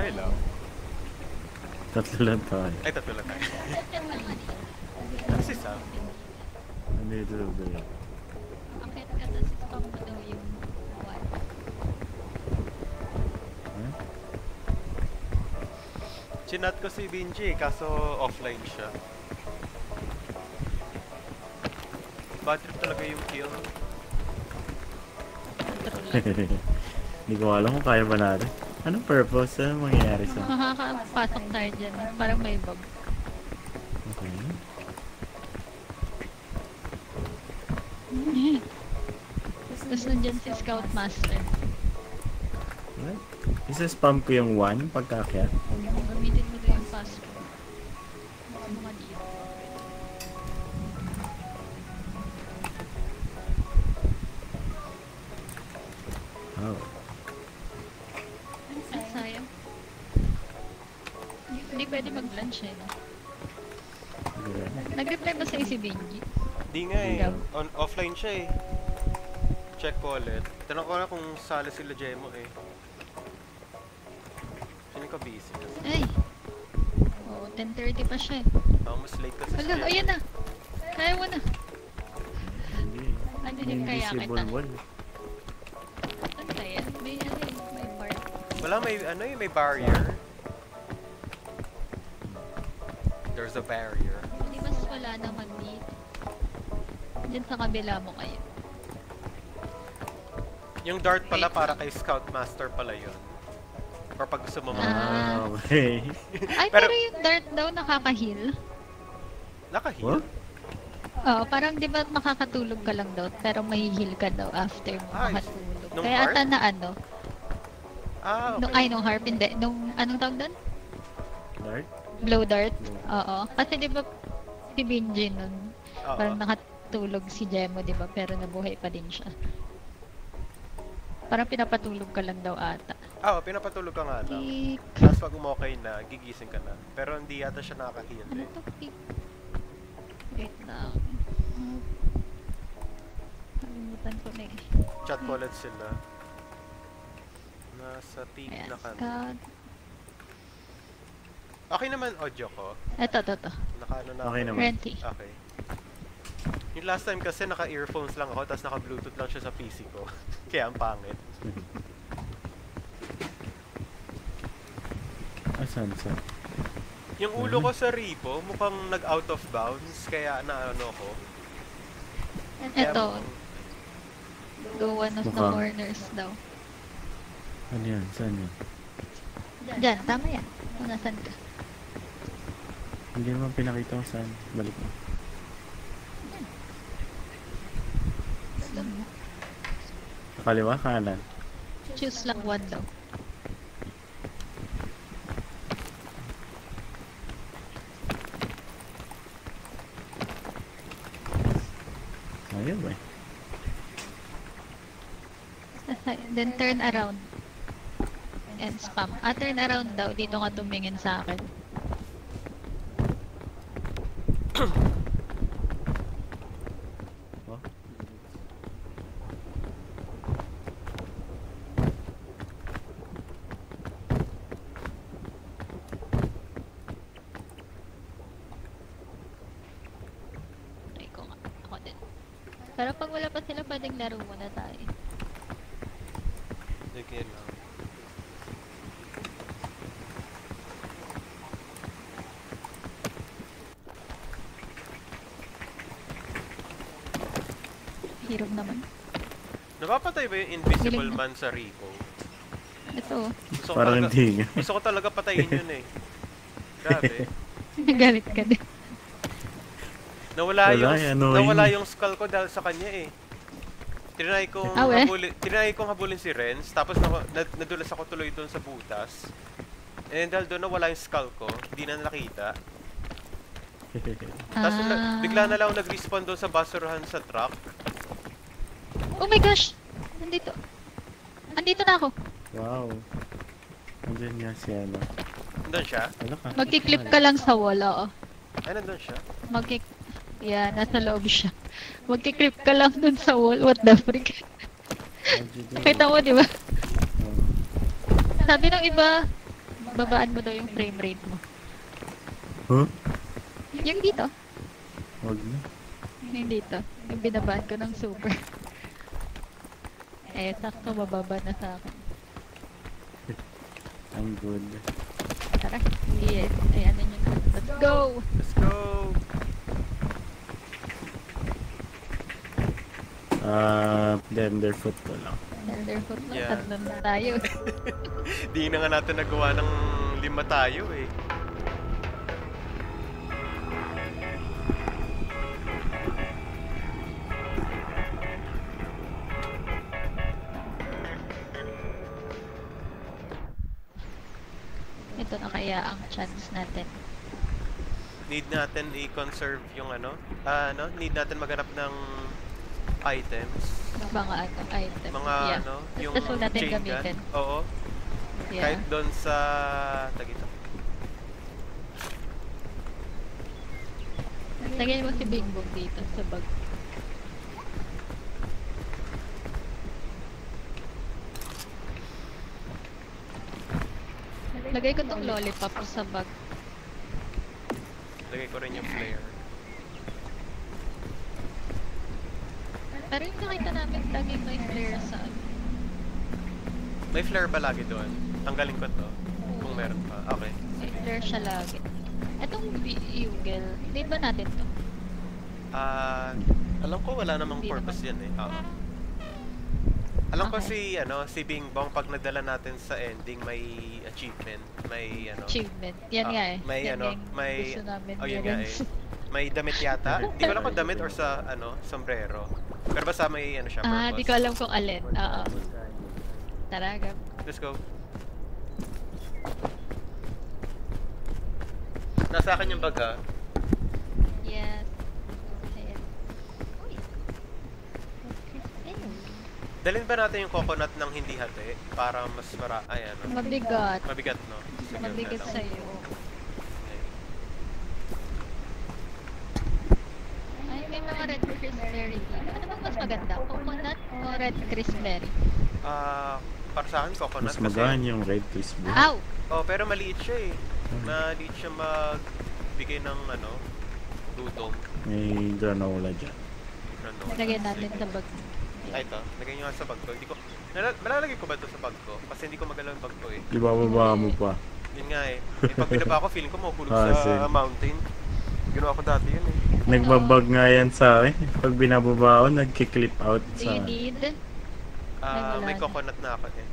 Okay lang. Tatlo lang tayo. Ay, tatlo lang tayo. Ano si Sam? Nandito ba yun? Akit ka tapos spam mo daw yung one. Huh? Chinat ko si Benji kaso offline siya. Bad trip talaga yung kill. Hindi ko alam kung kaya ba natin. Anong purpose? Anong mangyayari sa... Makakapasok tayo dyan. Parang may bug. Okay. Tapos nandyan si Scoutmaster. What? Isa-spam ko yung 1 pagkakya. Gamitin mo doon yung password. Baka mga dito. Oh. Ay, sayang. Hindi pwede mag-lunch eh. No? Good. Nag-reply ba sa'yo si Benji? Di nga eh. Ikaw? Offline siya eh. Check ko ulit. Tanong ko na kung sala sila Jemo eh. Sino ka busy kasi? Ay! Oo, 10:30 pa siya eh. Mas late kasi si Hala, Jemo. ayan na! Kaya mo na! Hindi. Ano yung kaya Invisible kita? wall. Ano kaya? May ano eh, may part. Wala, may ano eh, may barrier. There's a barrier. Hindi mas wala naman dito. Diyan sa kabila mo kayo. Yung dart pala Wait para lang. kay Scoutmaster pala yun. Or pag gusto mo Ah. Okay. Ay, Pero- pero yung dart daw nakaka-heal. Naka-heal? What? Oo, parang di ba makakatulog ka lang daw, pero may heal ka daw after mo Ay, makatulog. nung Kaya harp? ata na ano, Ah, nung, okay. ay nung harp, hindi. Nung, anong tawag doon? Dart? Blow dart? Oo. Kasi di ba si Benji nun, Oo. parang nakatulog si Jemo, di ba? Pero nabuhay pa din siya. Parang pinapatulog ka lang daw ata. Oo, pinapatulog ka nga lang. Pick. Tapos pag umokay na, gigising ka na. Pero hindi yata siya nakaka-heal Ano eh. to? Pick. Wait lang. Kalimutan ko na eh. Chat ko ulit sila. Nasa peak Ayan, na ka na. Scout. Okay naman audio ko. Eto, to. Naka-ano na Okay ako. naman. Renty. Okay. Yung last time kasi naka-earphones lang ako, tapos naka-bluetooth lang siya sa PC ko. Kaya ang pangit. Asan sa? Yung ulo ko sa Repo, mukhang nag-out of bounds, kaya na-ano ko. Kaya Eto, mukhang- go one of the Mukhang- corners daw. Ano yan? Saan yan? Diyan, tama yan. Kung nasan ka. Hindi naman pinakita ko saan. Balik mo. Sa kaliwa, kanan. Choose lang one daw. Ayun ba? Then turn around. And spam. Turn around daw. Dito ka tumingin sa akin. Oh? Try ko nga. Ako din. Pero pag wala pa sila, pwedeng laro muna tayo. Sige lang. Hirap naman. Napapatay ba yung Invisible Galing na. Man sa Repo? Ito. Gusto ko Parang talaga, hindi nga. gusto ko talaga patayin yun eh. Grabe. Galit ka din. Nawala Wala, annoying. nawala yung skull ko dahil sa kanya eh. Tinry kong Ah, we? habulin si Renz, tapos nadulas ako tuloy doon sa butas. And dahil doon nawala yung skull ko, hindi na nakita. Tapos bigla na lang ako nag-respawn doon sa basurahan sa truck. Oh my gosh! Nandito. Andito na ako. Wow. Andyan nga si ano. Nandun siya? Wala ka. Magki-clip ka lang sa wall, oo. Ay, nandun siya. Yeah, nasa loob siya. Magki-clip ka lang dun sa wall. What the frick? Kita mo, di ba? Sabi ng iba, Babaan mo daw yung frame rate mo. Huh? Yung dito. Wag na. Yung dito. Yung binabaan ko ng super. Eh, sakto mababa na sa akin. I'm good. Tara. Yes. Ay, ano nyo na. Let's go! Let's go! Tenderfoot ko lang. Elderfoot lang. Yeah. Tatlo na tayo. Di na nga natin nagawa ng 5 tayo eh. Ito na kaya ang chance natin. Need natin i-conserve yung need natin maghanap ng items. Mga ano, item. Mga Yeah. yung Tapos huwag natin chain gun. gamitin. Oo. Yeah. Kahit doon sa tagito. Lagyan mo si Bing Bong dito sa bag. Lagay ko tong lollipop sa bag. Lagay ko rin yung flare. Pero yung nakita namin lagi may flare sa ano. May flare ba lagi doon? Tanggalin ko to. Kung meron pa. Okay. May flare siya lagi. Etong bugle, need ba natin to? Alam ko wala namang Hindi purpose yan eh. Oo. Alam ko si Bing Bong pag nadala natin sa ending may achievement, may Achievement. Yan nga eh. may Yan nga yung may gusto namin oh ni yun nga eh. Renz. May damit yata. Hindi ko alam kung damit or sa sombrero. Pero basta may siya purpose. Di ko alam kung alin. Oo. Tara, gab. Let's go. Nasa akin yung bag ha. Yes. Ayan. Uy. Ayun. Dalhin ba natin yung coconut ng hindi hati para mas Mabigat. mabigat no? Sige, Mabigat okay lang. sa'yo. Okay. Ay, may mga red crisberry dito. Ano bang mas maganda? Coconut o red crisberry? Para sa akin coconut Mas magaan yung red crispy. Ow! Oh, pero maliit siya eh. Maliit siya magbigay ng lutong. May granola dyan. Granola. Lagyan natin sa bag. Ay, ito. Lagay nyo nga sa bag ko. Hindi ko... Malalagay ko ba ito sa bag ko? Kasi hindi ko magalaw yung bag ko eh. Di ba bababa mo pa? Yun nga eh. Pag binaba ko, feeling ko mahuhulog Sige. sa mountain. Ginawa ko dati yun eh. Nagbabag nga yan sa akin. Pag binababa ako, nagki-clip out Do sa... you need? wala May na. coconut na ako eh.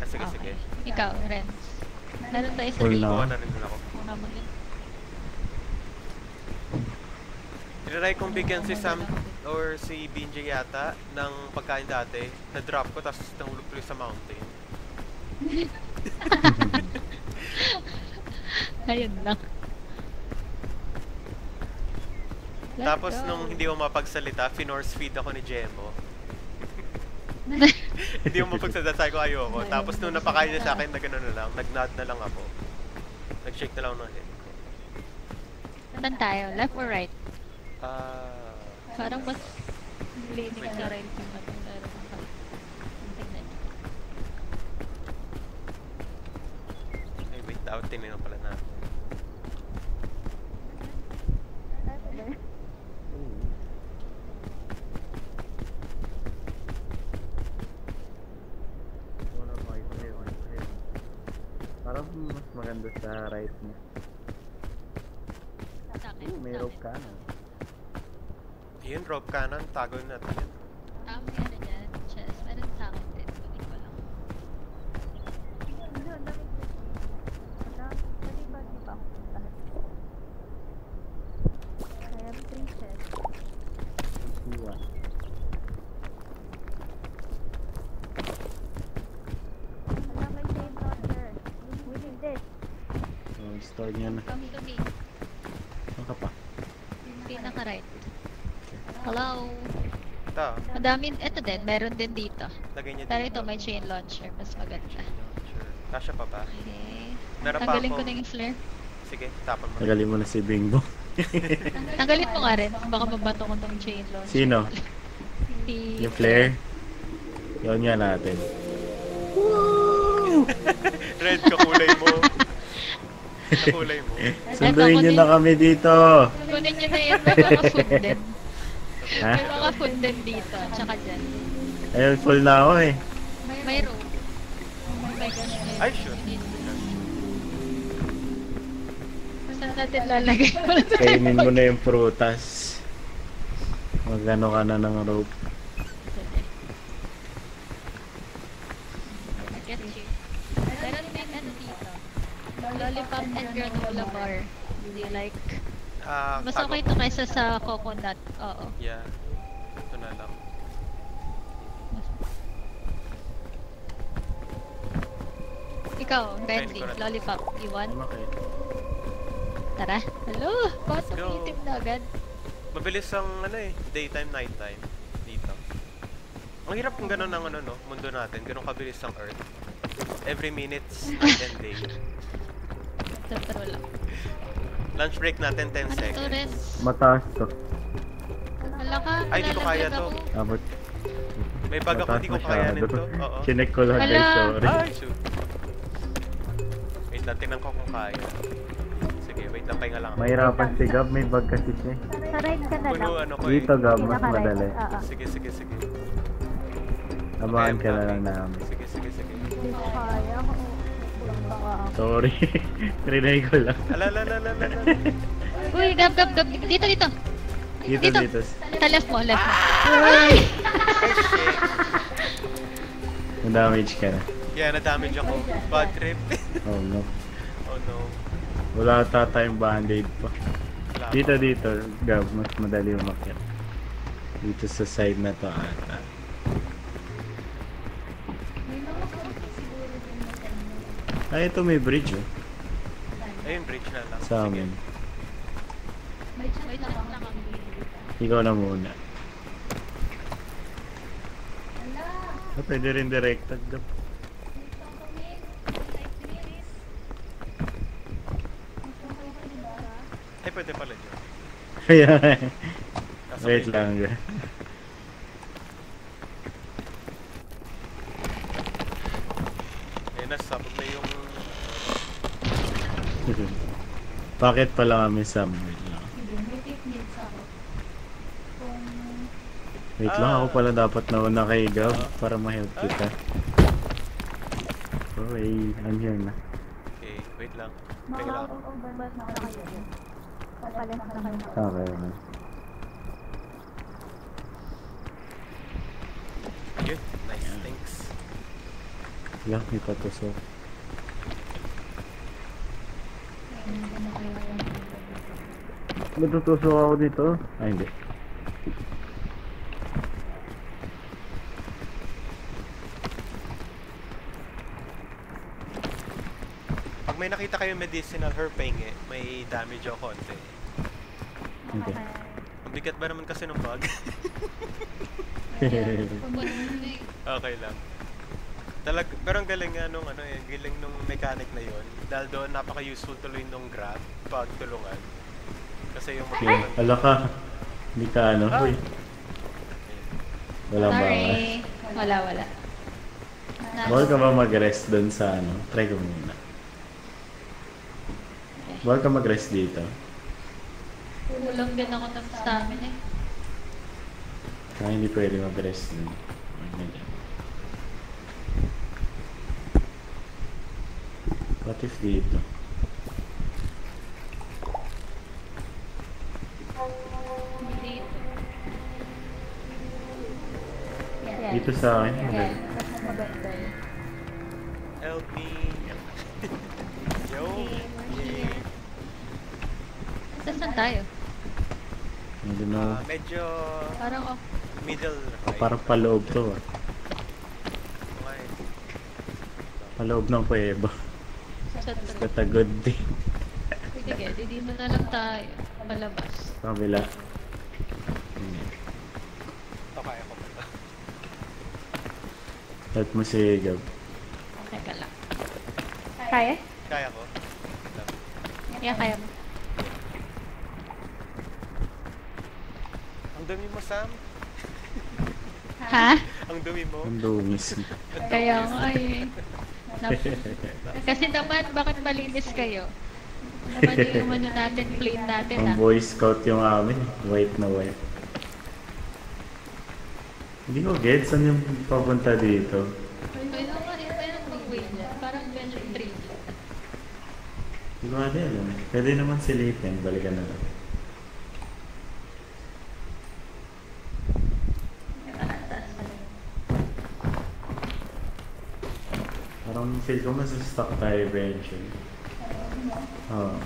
Sige, sige. Ikaw, Renz. Meron tayo sa Full dito. na. Kuha na rin din ako. Una mo din. Tinry kong bigyan si Sam or si BJ yata ng pagkain dati. Na-drop ko, tapos nahulog tuloy sa mountain. Ayun lang. Let's Tapos go. nung hindi ako mapagsalita, finorce feed ako ni Jemo. Hindi mo mapagsalita, sabi ko ayoko. Tapos nung napakain niya sa akin na gano'n na lang, nag-nod na lang ako. Nag-shake na lang ng head ko. Saan tayo? Left or right? Parang mas leaning Wait sa lang. right yung ano. Meron pa. Tingnan. Ay, wait, dapat tinignan pala natin. Parang mas maganda sa right niya. Sa akin. May sa rope akin. ka na. Yun, rope cannon, tago natin yun. May ano dyan, chest. Meron sa akin din. Kunin ko lang. Iwan. Store niya na. Come to me. Saan ka pa? Hindi naka-right. Hello? Ito, Madami. Ito din. Meron din dito. lagay niya Pero dito. ito may chain launcher. Mas maganda. Sure. Kasya pa ba? Okay. Meron pa Tanggalin ko akong- na yung flare. Sige, tapon mo. Tagalin mo na si Bingbo. Tanggalin mo nga rin. Baka mabato ko tong chain launcher. Sino? Si Yung flare? Yun nga natin. Red, kakulay mo. Kakulay mo. Sunduin nyo na kami dito. Kunin nyo na yan. May mga food din. Ha? May mga food din dito. Tsaka dyan. Ayun, full na ako eh. May rope. Oh my gosh. Ay, shoot. Saan natin lalagay? Kainin mo na yung prutas. Magano ka na ng rope. Get you. Meron din ano dito. Lollipop and granola bar. Do you like? Mas okay ito kaysa sa coconut. Oo. Yeah. Ito na lang. Ikaw, Kainin Randy, ko na. lollipop. You want? Okay. Tara. Hello! Bakit Let's go. itim na agad? Mabilis ang ano eh, daytime, nighttime dito. Ang hirap kung gano'n ang ano no, mundo natin, gano'n kabilis ang Earth. Every minutes, night and day. Totoo lang. Lunch break natin 10 Ano to, seconds. Ren? Mataas to. Wala ka, Ay, di ko kaya nalalaglag to. ako. Dapat May bag ako, di ko kayanin to. Oo. Chinek ko lang guys, Ala. sorry. Ay, shoot. Wait lang, tingnan ko kung kaya. Sige, wait lang, pahinga lang ako. Mahirapan si Gab, may bag kasi siya eh. Sa right ka na Puno lang. ano ko eh. Dito Gab, mas Pinaka-right. madali. Oo. Sige, sige, sige. Abangan ka na Okay, lang namin. Sige, sige, sige. Hindi ko kaya. Kulang baka ako. Sorry. Trinay ko lang. Ala. Uy, gab. Dito, dito. Dito. Sa left mo. Na-damage ka na. Yeah, na-damage ako. Bad trip. Oh no. Oh no. Wala ata tayong band-aid pa. Wala Dito, Gab, mas madali umakyat. Dito sa side na to ata. Ay, ito may bridge oh. Ayun, bridge na lang. Sa Sige. amin. Wait lang kami. Ikaw na muna. Pwede rin directed Gab. Ay, pwede pala dyan. Ayan. Nasa Wait may- lang Gab. Ayun, nasabog na yung... Bakit pala kami sa wait lang. Wait lang, ako pala dapat nauna kay Gab para ma-help kita. Okay, I'm here na. Okay, wait lang. Pahinga lang ako. Overbus na kayo. Papalas na kayo. Okay, okay. Yun, nice, thanks. Yeah, may patusok. Matutusok ako dito? Ay, hindi. Pag may nakita kayo medicinal herping may damage o konti. Hindi. Ang bigat ba naman kasi ng bag? Okay lang. Pero ang galing nga nung galing nung mechanic na yon. Dahil doon napaka-useful tuloy nung grab pag tulungan. Kasi yung Okay, ala ka. Hindi ka ano, Ah. uy. Wala ba? Sorry. Wala. Bawal ka ba mag-rest doon sa ano? Try ko muna. Bawal ka mag-rest dito. Kulang din ako ng stamina eh. Kaya hindi pwede mag-rest doon. Huwag na dyan. What if dito? Dito. Dito sa akin. Yan. Madali. Mas maganda yun. help me. Yo. Here. Saan tayo? Hindi na. Medyo Parang middle right. Parang paloob to ah. Okay. Paloob ng kuweba. sa Katagod din. Sige, dito na lang tayo. Palabas. Kabila. Okay, ako pa. Help mo si Gab. Teka lang. Kaya? Kaya ko. Yeah, kaya mo. Ang dumi mo, Sam. Ha? Ang dumi mo. Ang dumis. Kaya nga eh. Kasi naman, bakit malinis kayo? Naman yung ano natin, plain natin Ang Boy Scout yung amin. White na white. Hindi ko get saan yung papunta dito. Kaya nga, iba yung mag-way niya. Parang medyo 3D. Hindi ko nga alam. Pwede naman silipin. Balikan na lang. Parang feel ko masustuck tayo eventually. Oo.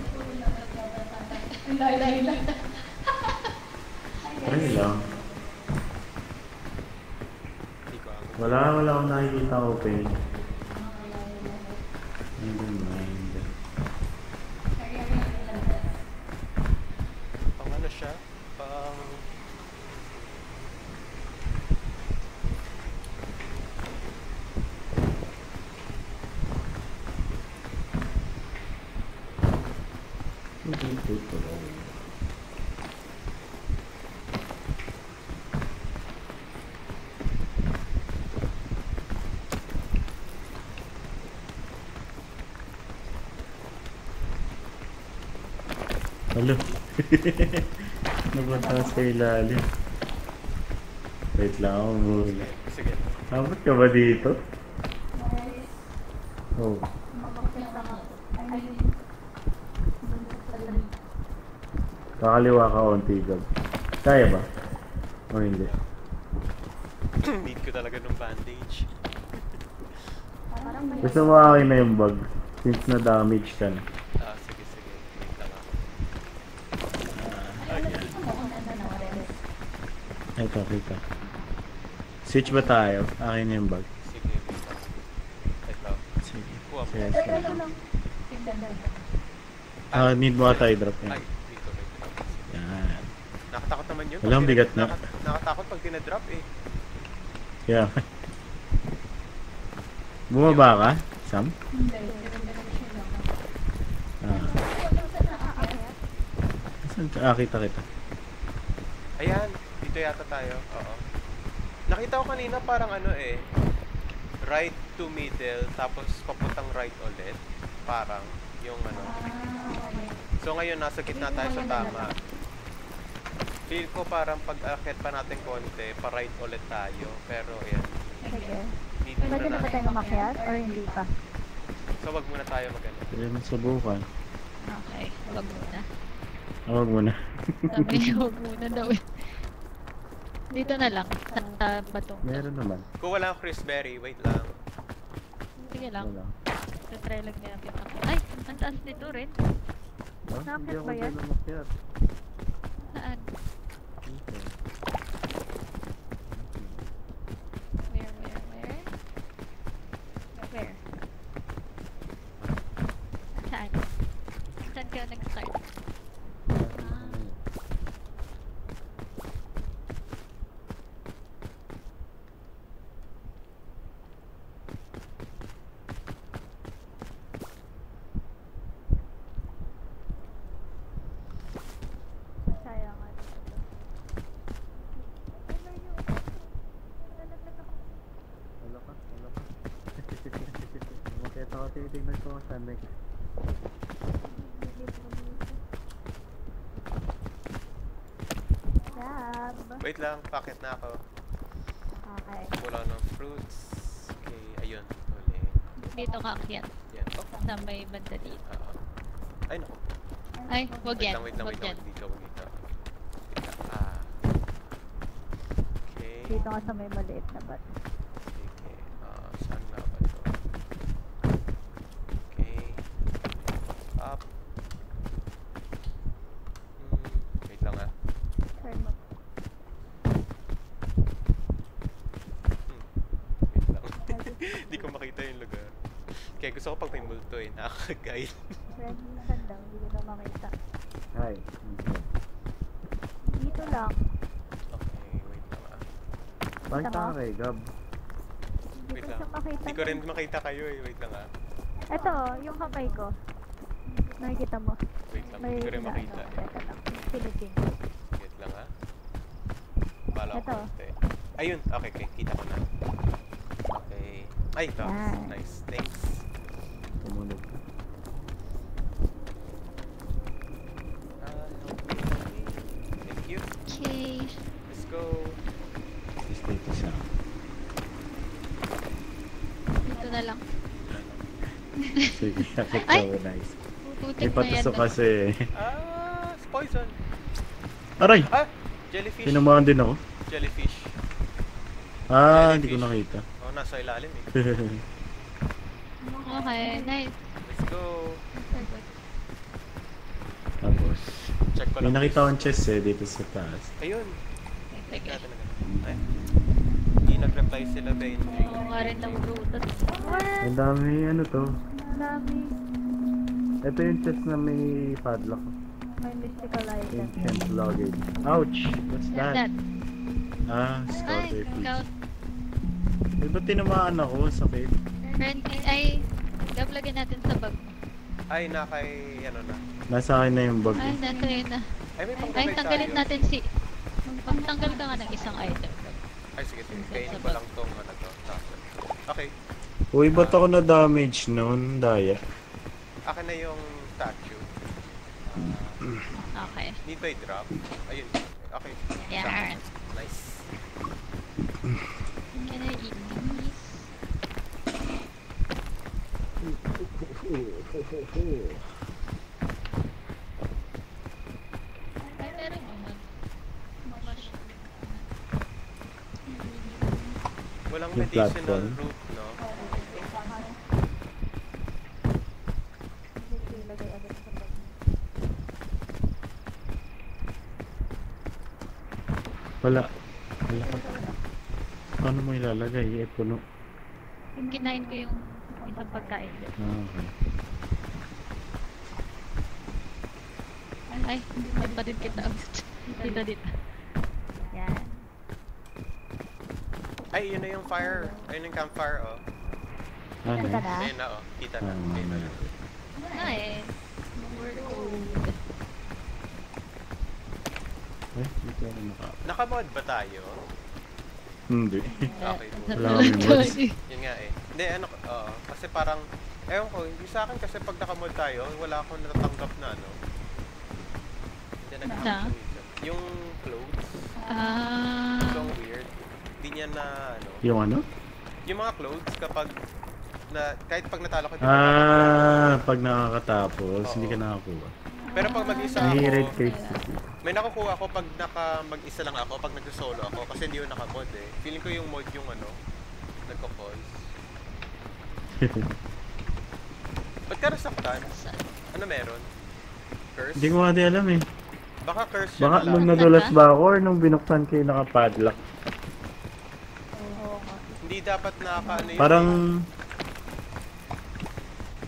Try lang. Wala akong nakikita open. Never mind. Pang ano siya? Pang... Hello. Napunta sa ilalim. Wait lang ako muna. Sige. Abot ka ba dito? Oh. Kakaliwa ka onti, Gab. Kaya ba? O hindi? Need ko talaga ng bandage. Gusto mo akin na yung bug since na-damage ka na. Ah, sige, sige. Wait lang ako. Ito, kita. Switch ba tayo? Akin na yung bug. Sige, wait lang. Ito. Sige. Kuha mo. Sige, sige. Need mo ata i-drop yan. Ay, dito, wait lang. Yan. Nakatakot naman yun. Walang Pag bigat na. Nakatakot pag dinadrop eh. Yeah. Bumaba ka, Sam? Ah. Saan ka? Ah, kita. Ayan, dito yata tayo. Oo. Nakita ko kanina parang ano eh. Right to middle, tapos papuntang right ulit. Parang yung ano. So ngayon nasa gitna tayo sa tama. Feel ko parang pag-akit pa natin konti, pa-right ulit tayo. Pero ayan. Sige. Dito Pwede na na ba tayo umakyat or hindi pa? So wag muna tayo mag-ano. Pwede mo subukan. Okay, wag muna. Huwag mo na. Sabi niya, wag muna daw eh. Dito na lang, sa batong. Meron naman. Kung wala akong Chrisberry, wait lang. Sige lang, Wala. try lang natin ako. Ay, ang taas nito rin. Ah, Nakakit hindi ako ba yan? din umakyat. Saan? Okay. Where? Where? Saan? Saan ka nag-start? Sayang nga. Wala ka. Umakyat ako, titignan ko kung saan next. Gab. Wait lang, pakit na ako. Okay. Wala ng fruits. Okay, ayun. Uli. Dito ka akyat. Yan. Oh, Sa may banda dito. ay naku. Ay, wag yan. Wait lang. Wag yan. Dito. Ah. Okay. Dito nga sa may maliit na bat. Sige. Saan nga ba ito? Okay. Up. Wait lang ah. Try mo. Wait lang. Hindi ko makita yung lugar. Kaya gusto ko pag may multo eh. Nakaka-guide. Try mo saan lang. Hindi ko na makita. Hi. Dito lang. Okay, wait lang ah. Bakit Tama? ka kay Gab? Hindi Wait ko lang. siya makita. Hindi ko rin makita kayo eh. Wait lang ah. Ito, yung kamay ko. Nakikita mo? Wait lang. May Hindi ko rin makita. Teka lang. Philippine. Wait lang ah. Bala ko Ito. konti. Ayun. Okay. Kita ko na. Okay. Ay, ito. Yan. Nice. Thanks. Tumunog. Thank you. Okay. Let's go. Is dito siya. Dito na lang. Sige, akit Ay! ko nice. Putik May na yan. patusok kasi eh. It's poison. Aray! Jellyfish. Tinamaan din ako. Jellyfish. Hindi ko Jellyfish. nakita. Oh, nasa ilalim eh. Okay, nice. Let's go. Tapos, Check ko may lang. nakita akong chest eh dito sa taas. Ayun. Sige. Natin agad. Ay. Hindi nag-reply sila, Benji. Oo nga rin ng brutas. Ang dami, ano to? Ang dami. Ito yung chest na may padlock. May mystical item. Ancient luggage. Ouch! What's What's that? that? Ah, Ay, scouter fish. scout. Eh, ba't tinamaan ako? Sakit. Friendly. Ay, gablagin natin sa bag mo. Ay, ano na. Nasa akin na yung bag. Ay, nasa yun na. Ay, may Ay, pang-revive tanggalin tayo. natin si... Magtanggal ka nga ng isang item. Ay, sige. Kainin ko lang tong ano to. Tassel. Okay. Uy, ba't ako na-damage noon, Daya? Akin na yung statue. Okay. Need by drop? Ayun. Okay. Yan. Nice. I'm gonna eat these. Ay, meron naman. Walang Yung medicinal platform. root, no? Ilagay agad sa bag. Wala. Wala ka. Paano mo ilalagay? Eh, puno. Kinain ko yung isang pagkain. Okay. Ay, hindi pa din kita. Dito. Yan. Ay, yun na yung fire. Ayun yung campfire, oh. Ano? Kita na? Ayun na, oh. Kita na. Ah, Ayun na. Nice. We're cold. Eh, dito ako naka... Naka-mod ba tayo? Hindi. Okay. Wala kaming mods. Yun nga eh. Hindi, ano, kasi parang, ewan ko, hindi sa akin kasi pag naka-mod tayo, wala akong natatanggap na, ano. Hindi nag-function minsan. Yung clothes, so weird. Hindi niya na, ano. Yung ano? Yung mga clothes, kapag, kahit pag natalo ko, Pag nakakatapos, hindi ka nakakuha. pero pag mag-isa May ako, red crates. may nakukuha ako pag mag-isa lang ako, pag nag-solo ako, kasi hindi yun naka-mod eh. Feeling ko yung mod yung ano, nagko-cause. Ba't ka nasaktan? Ano meron? Curse? Hindi ko nga di alam eh. Baka curse siya Baka na nung lang. nadulas ba ako or nung binuksan ko yung nakapadlock. Oo nga. Hindi dapat nakaka-ano yun.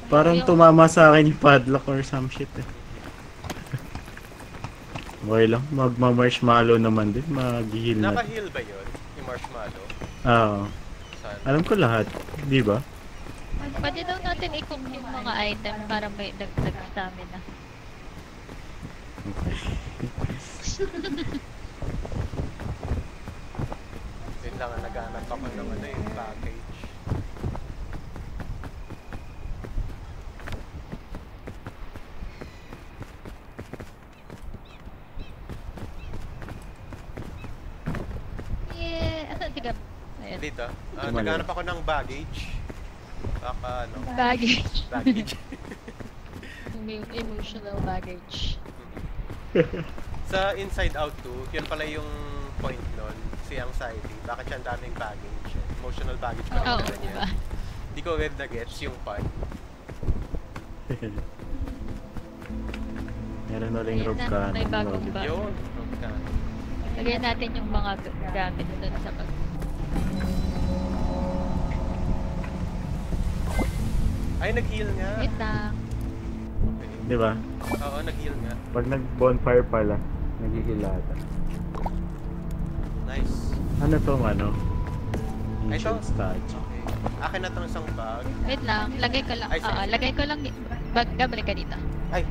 Parang tumama sa akin yung padlock or some shit eh. Okay lang, magma-marshmallow naman din, mag-heal na. Naka-heal ba yun? Yung marshmallow? Oo. Saan? Alam ko lahat, di ba? Pwede daw natin i-cook yung mga item para may dagdag stamina. Okay. Yun lang, naghanap ako ng ano yung package. Yeah! Asan tiga? Ayan. Dito. Tumali. Naghanap ako ng baggage. Baka ano. Baggage. Baggage. Emotional baggage. Sa Inside Out 2, yun pala yung point nun. Si anxiety. Bakit siya ang daming baggage? Emotional baggage pa Oo, rin diba? Di ko web na gets yung point. Meron na rin Ayun rope na, cannon. may bagong loaded. ba? Yun. Lagyan natin yung mga gamit doon sa bag. Ay, nag-heal nga. Wait lang. Okay. Di ba? Oo, nag-heal nga. Pag nag-bonfire pala, nagigilata. Nice. Ano to, ano? Ay, ito. Ancient statue. Okay. Akin na tong isang bag. Wait lang. Lagay ko lang. Ay, sige. Lagay ko lang. Bag, balik ka dito. Ay.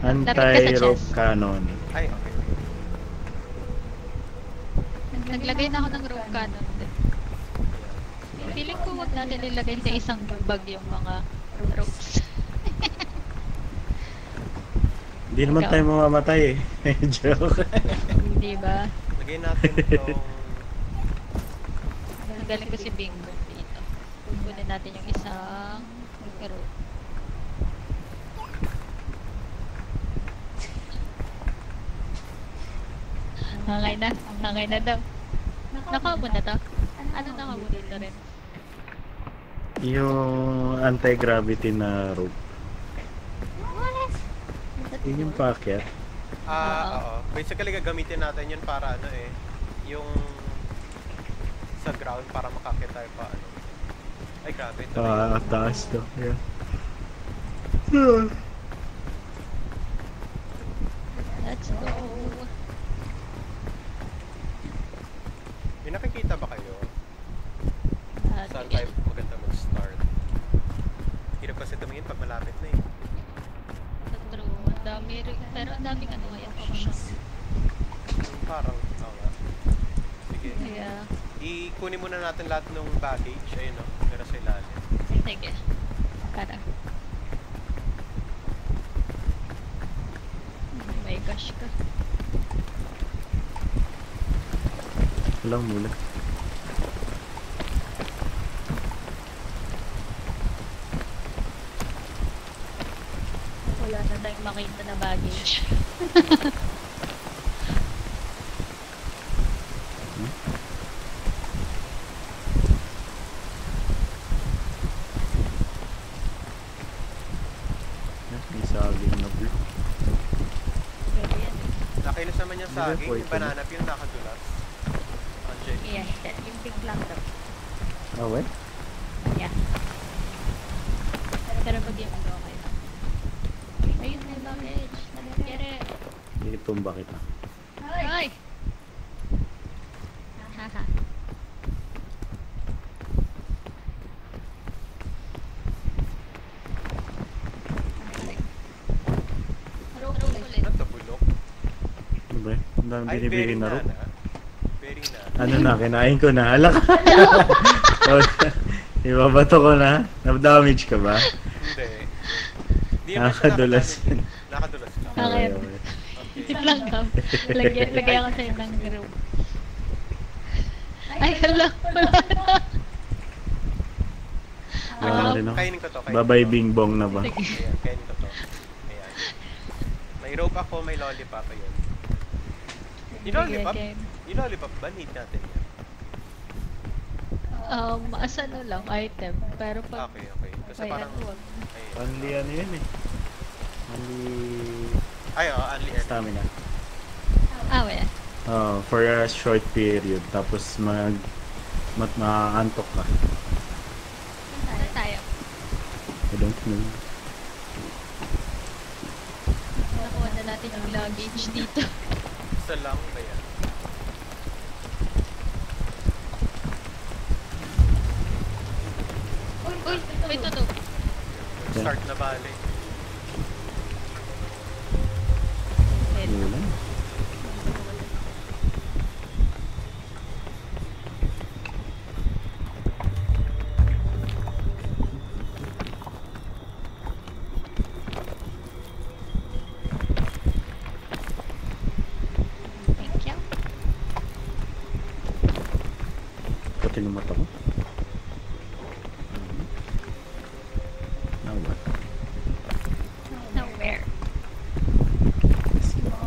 Anti-rope chest. cannon. Ay, okay. Naglagay na ako ng rope cannon din. Feeling ko wag natin ilagay sa isang bag yung mga ropes. Hindi naman Ikaw. tayo mamamatay eh. Joke. Di ba? Lagay natin itong... Nagaling ko si Bingo dito. Kunin natin yung isang rope. Hangay na daw. Nakabo na to? Ano nakabo dito rin? Yung anti-gravity na rope. Yun yung paakyat. Oo. Basically, gagamitin natin yun para ano eh. Yung... sa ground para makakit tayo pa ano. Ay, grabe. Ito na yun. Taas to. Yeah. Let's go. May nakikita ba kayo? Saan tayo maganda mag-start? Hirap kasi tumingin pag malapit na eh. True. Ang dami rin. Pero ang daming ano kaya options. Parang, oo nga. Sige. Yeah. Ikunin muna natin lahat ng baggage. Ayun o. Pero sa ilalim. Sige. Para. Oh my gosh ka. Walang mula. Wala na tayong makita na baggage. May saging na blue. Pwede yan. Nakilos naman yung Hindi ba saging. po Yung ito? banana peel nakadulas. Angel. Yeah, yung pink lang daw. Ah, well? Yeah. Pero pag yung ano, okay lang. Ayun, may baggage. Get it. Itumba kita. Ay! Haha. Ano to, bulok? Ano ba? Ang dami Ay, binibili bearing na na rope. na. Bearing na. Ano na, kinain ko na. Hala ka. Ibabato ko na. Na-damage ka ba? Hindi. Hindi naman siya Nakakadulas. nakadamage. Nakadulas lang. Okay. Okay. Isip lang ka. Lagay ako sa'yo ng group. Ay, hala. Wala na. Wala rin ako. Kainin ko to. kainin Babay ko to. bing bong na ba? Sige. Ayan, kainin ko to. Ayan. May rope ako, may lollipop. Ayan. Yung lollipop? Game. Yung lollipop ba? Need natin yan. As ano lang, item. Pero pag... Okay, okay. Kasi Ay, parang... ano, wag. Ayan. Only ano yun eh. Only Ay, oo, only air. stamina. Wala. Oh, for a short period. Tapos maantok ka. Ano tayo? I don't know. Nakuha na natin yung luggage dito. Isa lang ba yan? Uy, may tunog. Start na bali. Wala. Thank you. Pati ng mata ko. Now what? Nowhere.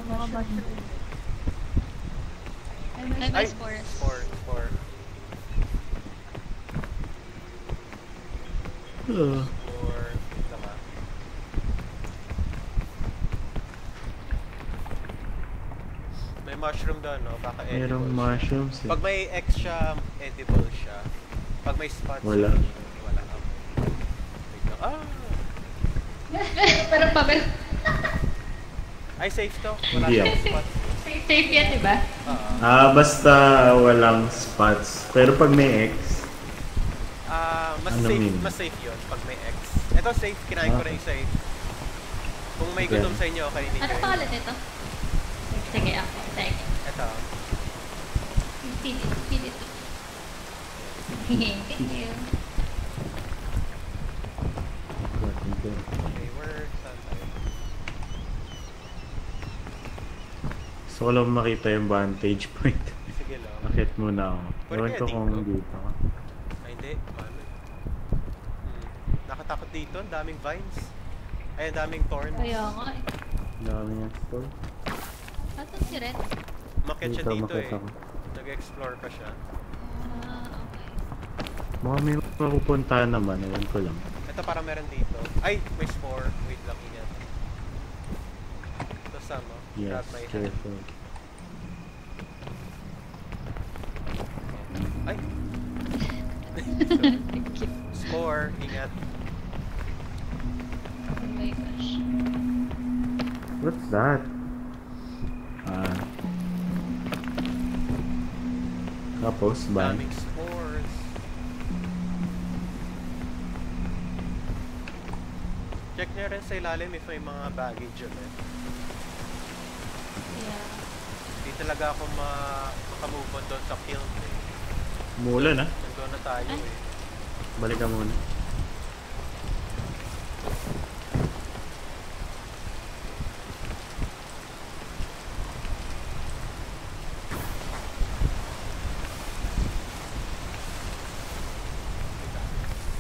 Mga mushroom. Ay, may Ay, spores. Four. Four. Tama. May mushroom doon, no? Baka edible. Merong mushrooms eh. Pag may X siya, edible siya. Pag may spots, Wala. Wala. Wait lang. Pero pa, pero Ay, safe to. Wala Hindi siyang spots. safe yan, di ba? Basta walang spots. Pero pag may X, Mas Ano safe, mean? mas safe yun pag may X. Ito safe, kinain ko na yung safe. Kung may Okay. gutom sa inyo, kainin Ano nyo. pangalan nito? Sige, ako. Thank you. Ito. Feed it. Thank you. Gusto ko lang makita yung vantage point. Sige lang. Akit muna ako. Pwede Ewan kaya ko kung dito? dito ka. Ay, hindi. Ano eh. Nakatakot dito. Ang daming vines. Ay, ang daming thorns. Kaya nga eh. Dami yung store. Asan si Ren? Umakyat siya Dito, dito umakyat eh. ako. Nag-explore pa siya. Okay. Baka may mapupuntahan naman. Ewan ko lang. Ito para meron dito. Ay, may spore. Wait lang, ingat. Ito sama. Yes, Grab my hand. careful. Ay! Thank you. Spore, ingat. Oh my gosh. What's that? Tapos, ba? Daming spores. Check nyo rin sa ilalim if may mga baggage ulit. Yeah. Hindi talaga ako makamove on doon sa kiln eh. Umuulan ah. Nandun na tayo Ay. eh. Balik ka muna.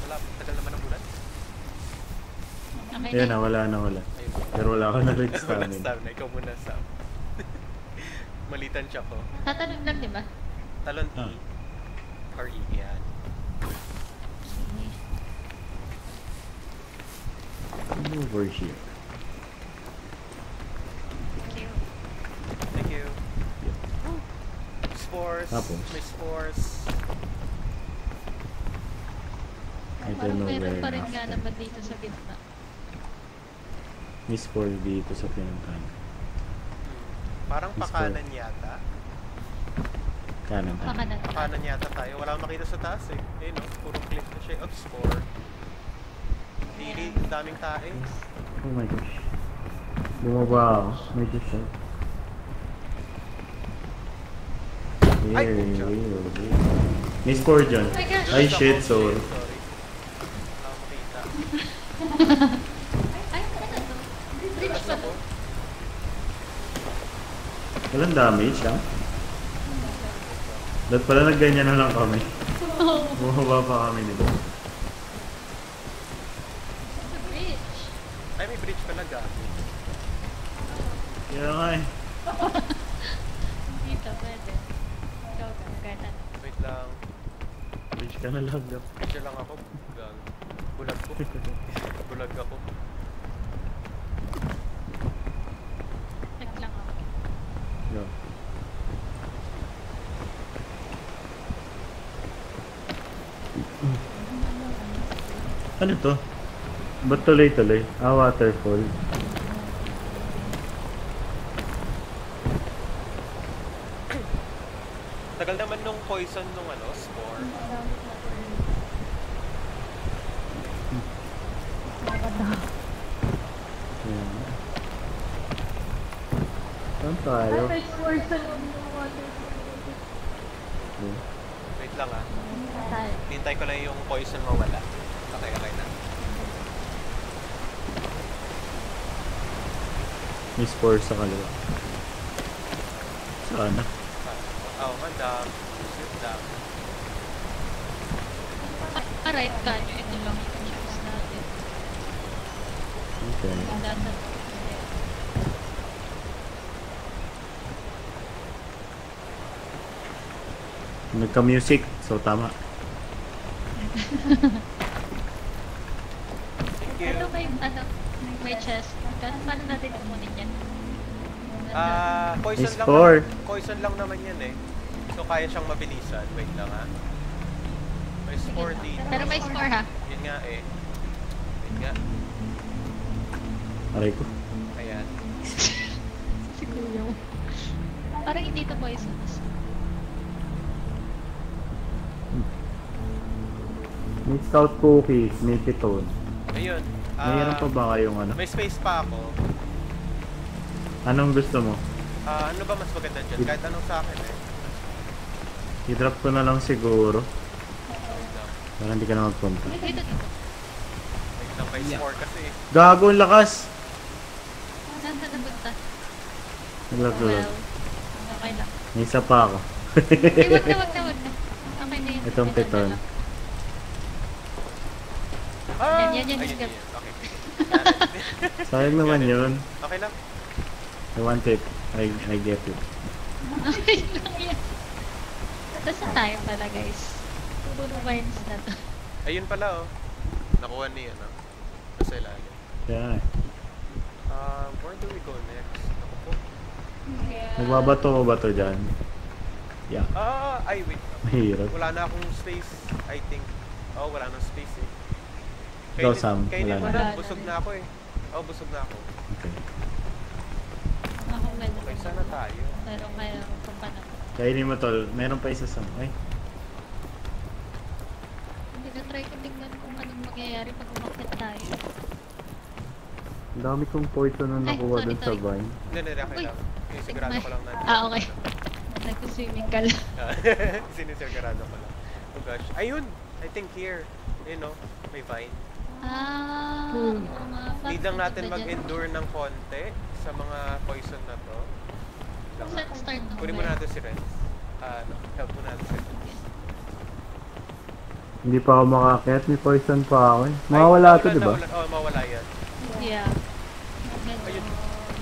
Wala, tagal naman ang bulan. Okay Ayan na. na, wala na wala. Ayun. Pero wala ka na rin Wala stamina. stamina. Ikaw muna, Sam. Malitan siya ko. Tatanong lang, di ba? Talon E. Ah. Or E, yan. Over here. Thank you. Thank you. Spores. Tapos? May spores. I don't Parang know meron where pa rin nga after. naman dito sa gitna. Miss 4 dito sa pinuntahan. Parang Miss pakanan yata. Kanan tayo. Pakanan. Pakanan yata tayo. Wala akong makita sa taas eh. Eh no, puro cliff na siya. Of spore. Lili, ang daming tae. Oh my gosh. Bumaba ako. Medyo siya. Ay, Here, pucha. here. Miss 4 dyan. Oh my gosh. Ay shit, sorry. Sorry. Wala akong makita. Ay, ano to? Bridge pa to. Walang damage ah. Dapat pala nagganyan na lang kami. Oh, Bumaba pa kami nito. it's a bridge. Ay, may bridge pala gabi. Kaya nga eh. Dito, pwede. Ikaw ka, kanan. Wait lang. Bridge ka na lang. Gap. Picture lang ako. Gang. Bulag ko. Bulag ako. Check lang ako. Go. Ano to? Ba't tuloy-tuloy? Ah, waterfall. Tagal naman nung poison nung ano, spore. Ayan. Saan tayo? Okay. Wait lang ah. Saan? Hintay ko lang yung poison mawala. Okay, okay na. Miss 4 sa kaliwa. Sana. Oo nga, dam. Dam. Right ka nyo, ito lang yung chance natin. Okay. Nasa Nagka-music, so tama. Thank you. Ito may, ano, may chest. Paano natin kukunin yan? Poison Miss lang. four. Poison lang naman yan eh. So kaya siyang mabilisan. Wait lang ha. May spore dito. Pero may score ha? Yun nga eh. Wait nga. Aray ko. Ayan. Siguro. Parang hindi ito poisonous. May scout cookies, may piton. Ayun. Mayroon pa ba kayong ano? May space pa ako. Anong gusto mo? Ano ba mas maganda dyan? Kahit anong sa akin eh. I-drop ko na lang siguro. Wait lang. Para hindi ka na magpunta. Dito, dito. Wait lang, may spore kasi eh. Gago, ang lakas! Saan ka napunta? Naglag-lag. Well, Okay lang. May isa pa ako. Ay, wag na. Okay na yun. Itong Ito piton. na lang. Ah! Yan. Ayun, Yan. yun. Okay. Sayang naman yun. Okay lang. I want it. I get it. Okay lang yan. Tapos na tayo pala guys. Puro vines na to. Ayun pala, oh. Nakuha niya, no? Nasa ilalim. Yeah. Where do we go next? Ako po. Nagbabato ko ba to dyan? Yeah. Ay, wait. Mahirap. Wala na akong space, I think. Oh, wala nang space eh. Ikaw, Sam, Kainin mo wala na. na. Busog na ako eh. Oh, busog na ako. Okay. Ako medyo. Okay, sana tayo. Pero kaya kung paano. Kainin mo tol. Meron pa isa sa... Ay. Hindi na try ko tingnan kung anong mangyayari pag umakyat tayo. Ang dami kong poison na Ay, nakuha sorry, dun sa sorry. vine. Hindi, okay Uy. lang. Sigurado ko lang na. Okay. Nag-swimming ka lang. Sinisigurado ko lang. Oh gosh. Ayun! I think here. You know, may vine. Oo nga. Need lang natin Bakit ba dyan? mag-endure ng konti sa mga poison na to. Lang nga. Let's start na. Kunin mo natin si Renz. Help mo natin si Renz. Hindi pa ako makakit. May poison pa ako eh. Mawawala to, di ba? Oo, mawala yan. Yeah. Medyo Ayun.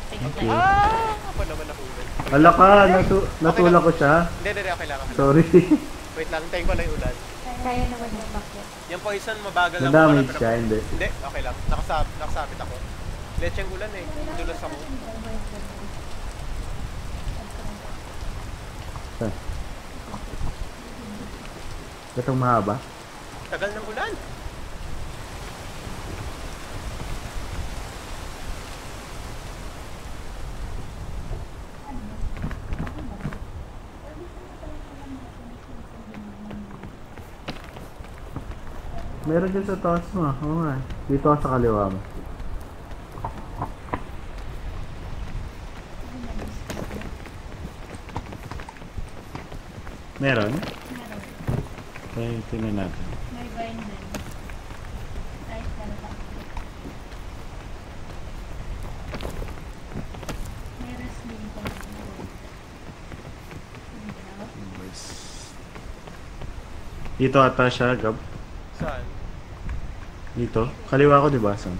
Thank you. Ako naman nahulog. Hala ka! Natulak ko siya. Hindi, okay lang. Sorry. Wait lang, tayo ko lang yung ulan. Kaya naman yung bakit. Yung poison, mabagal lang. Nadamage siya, hindi. Hindi, okay lang. Nakasabit ako. Lecheng ulan eh. Dulas ako. Itong mahaba. Tagal ng ulan. Meron dyan sa taas mo. Oo nga. Dito ka sa kaliwa mo. Meron? Okay, tingnan natin. May vine din. Kahit talaga. May wrestling pa. Dito ata siya, Gab. Saan? Dito. Kaliwa ko, di ba? Sam?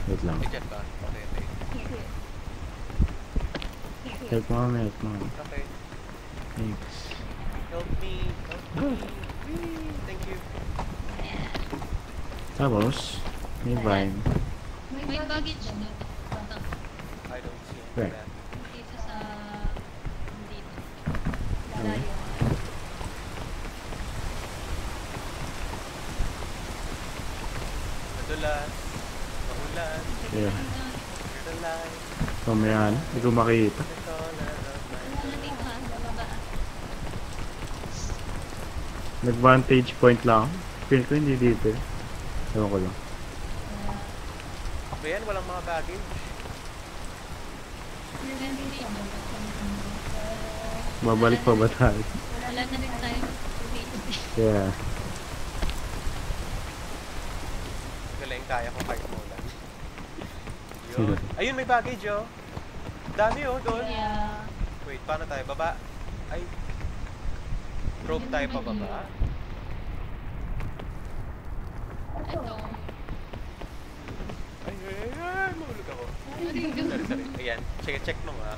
Wait lang. Dyan ba? Okay. Help mo kami, help mo kami. Okay. Thanks. Help me. Whee! Thank you. Tapos, may vine. May baggage no? I don't see Where? that. Dito sa... Dito. Ano? Layo. Madulas. Mahulan. Yeah. You're the light. So, may ano? Hindi ko makita. The corner of my Wala dito ha, sa baba. Nag-vantage point lang ako. Feel ko hindi dito. Ewan ko lang. Ba yan? Walang mga baggage. Babalik pa ba tayo? Wala na rin tayo. Yeah. Galing kaya ko kahit umulan. Yun. Ayun, may baggage oh. Dami oh, doon. Yeah. Wait, paano tayo? Baba? Ay. Rope tayo pa baba? Ito. Ay, mahulog ako. Sorry. Ayan, check mo nga.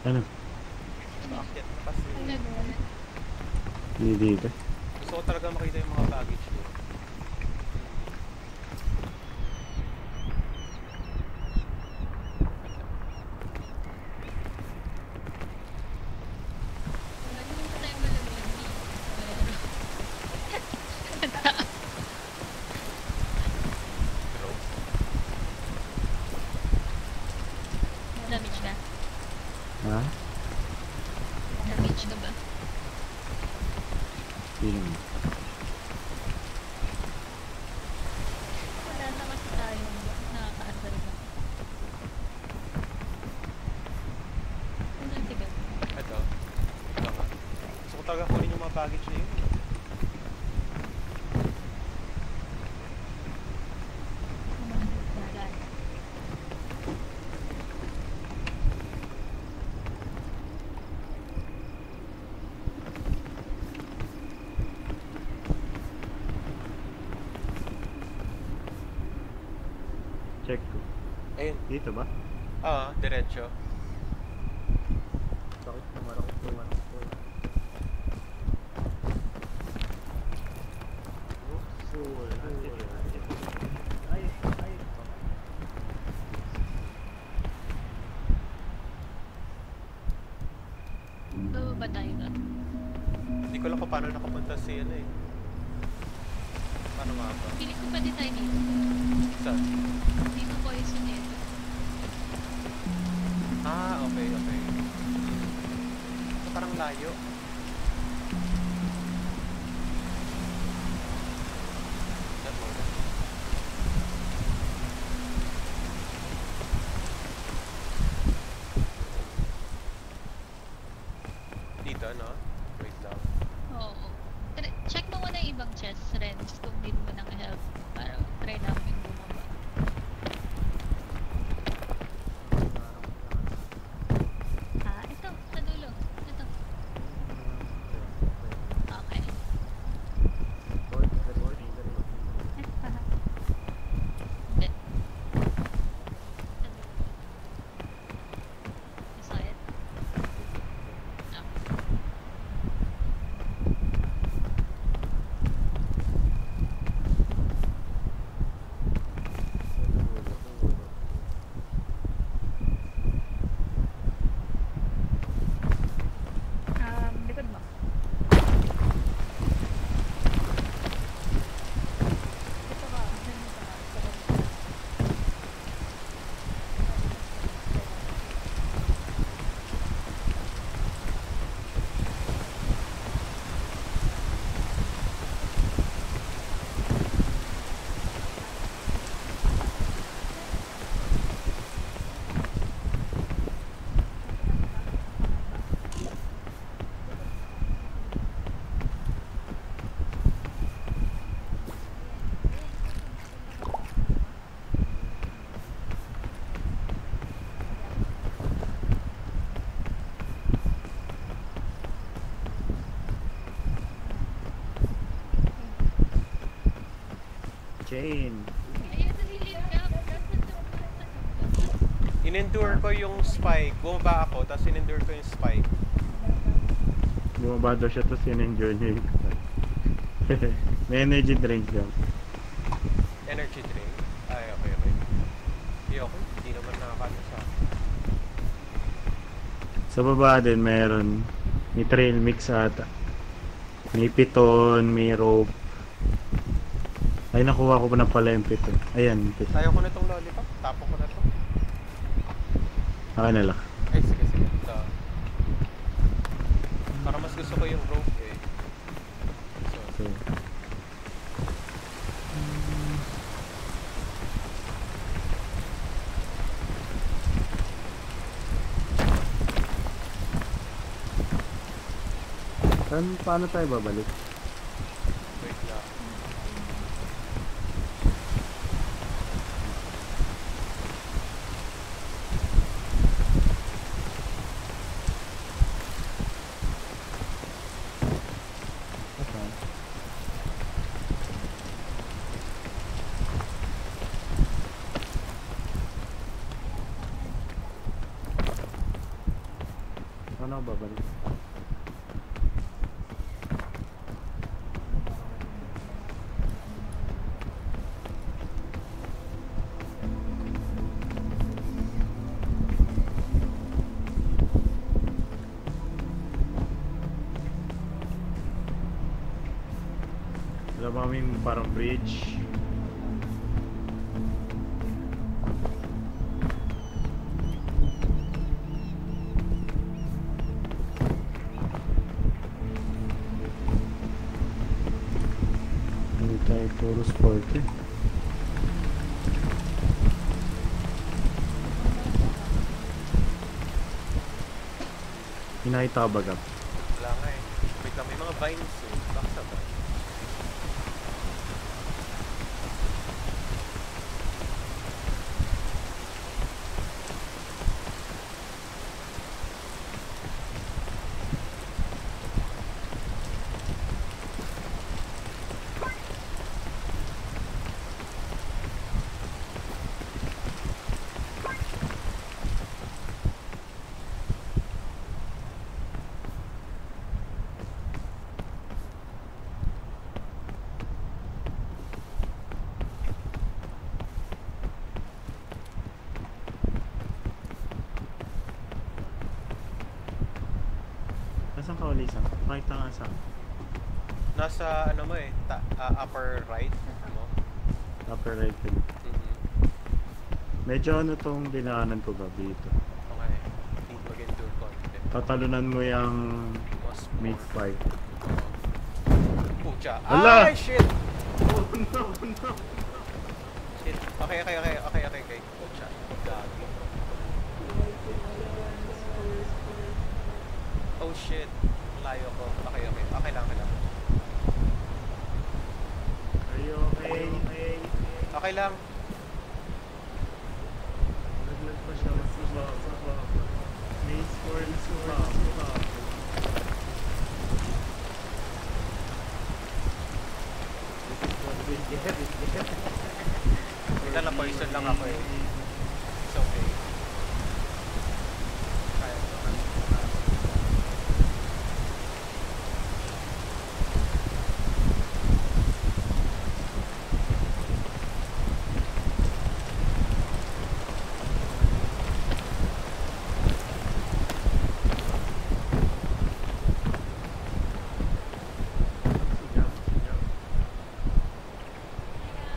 Ano? Bakit na kasi? Hindi dito. Gusto ko talaga makita yung mga baggage ko. Damage ka? Ha? Damage ka ba? Feeling. Wala na kasi tayo. Nakakaasar na. Ano tigas? Ito. Ito nga. Gusto ko talaga kunin yung mga baggage na yun. Ayun. Dito ba? Oo, diretso. Sakit naman ako. Bababa tayo doon. Hindi ko lang kung paano nakapunta si ano eh. Paano nga ba? Piling ko pwede tayo dito. Saan? Dito ko yung sunito. Ah, okay, okay. So, parang layo. That muna. Dito, no? Wait lang. Oo. Check mo muna yung ibang chests, Renz, kung need mo ng help. Para try namin bumaba. Ito, sa dulo. Ito. Okay. Hindi. You saw it? No. Likod mo. Dito ka. Dito ka. Chain. Ayun, nahilip ka. In-endure ko yung spike. Bumaba ako, tapos in-endure ko yung spike. Bumaba daw siya tapos in-enjoy niya yung may energy drink daw. Energy drink. Ay, okay, okay. Hindi ako. Hindi naman nakakano sa akin. Sa baba din meron. May trail mix ata. May piton, may rope. Ay, nakuha ko pa na pala yung piton. Ayan, piton. Tayo ko na itong lollipop. Tapon ko na to. Akin na lang. Ay, sige, sige. Ito. Para mas gusto ko yung rope eh. So, So, paano tayo babalik? wait lang. Paano ako babalik? Wala ba kaming parang bridge? Hindi tayo puro sport eh. Hinakita ka ba, Gab? Wala nga eh. Wait lang, may mga vines eh. Baka sa ba? Nasaan ka uli, Sam? Pakita nga sa Nasa ano mo eh, upper right mo. upper right. Mhm. Medyo ano tong dinaanan ko gabi ito. Okay. Need mag-endure konti. Tatalunan mo yung Mas mid more. fight. Pucha. Hala! Ay, shit! Oh no, no! Shit. Okay. Pucha. Gagi. Oh shit. Layo ko. Okay lang. Are you okay? Okay lang. Naglag pa siya. Masuba. May score na suba. Ito na poison lang ako eh. It's okay. Kaya ko naman.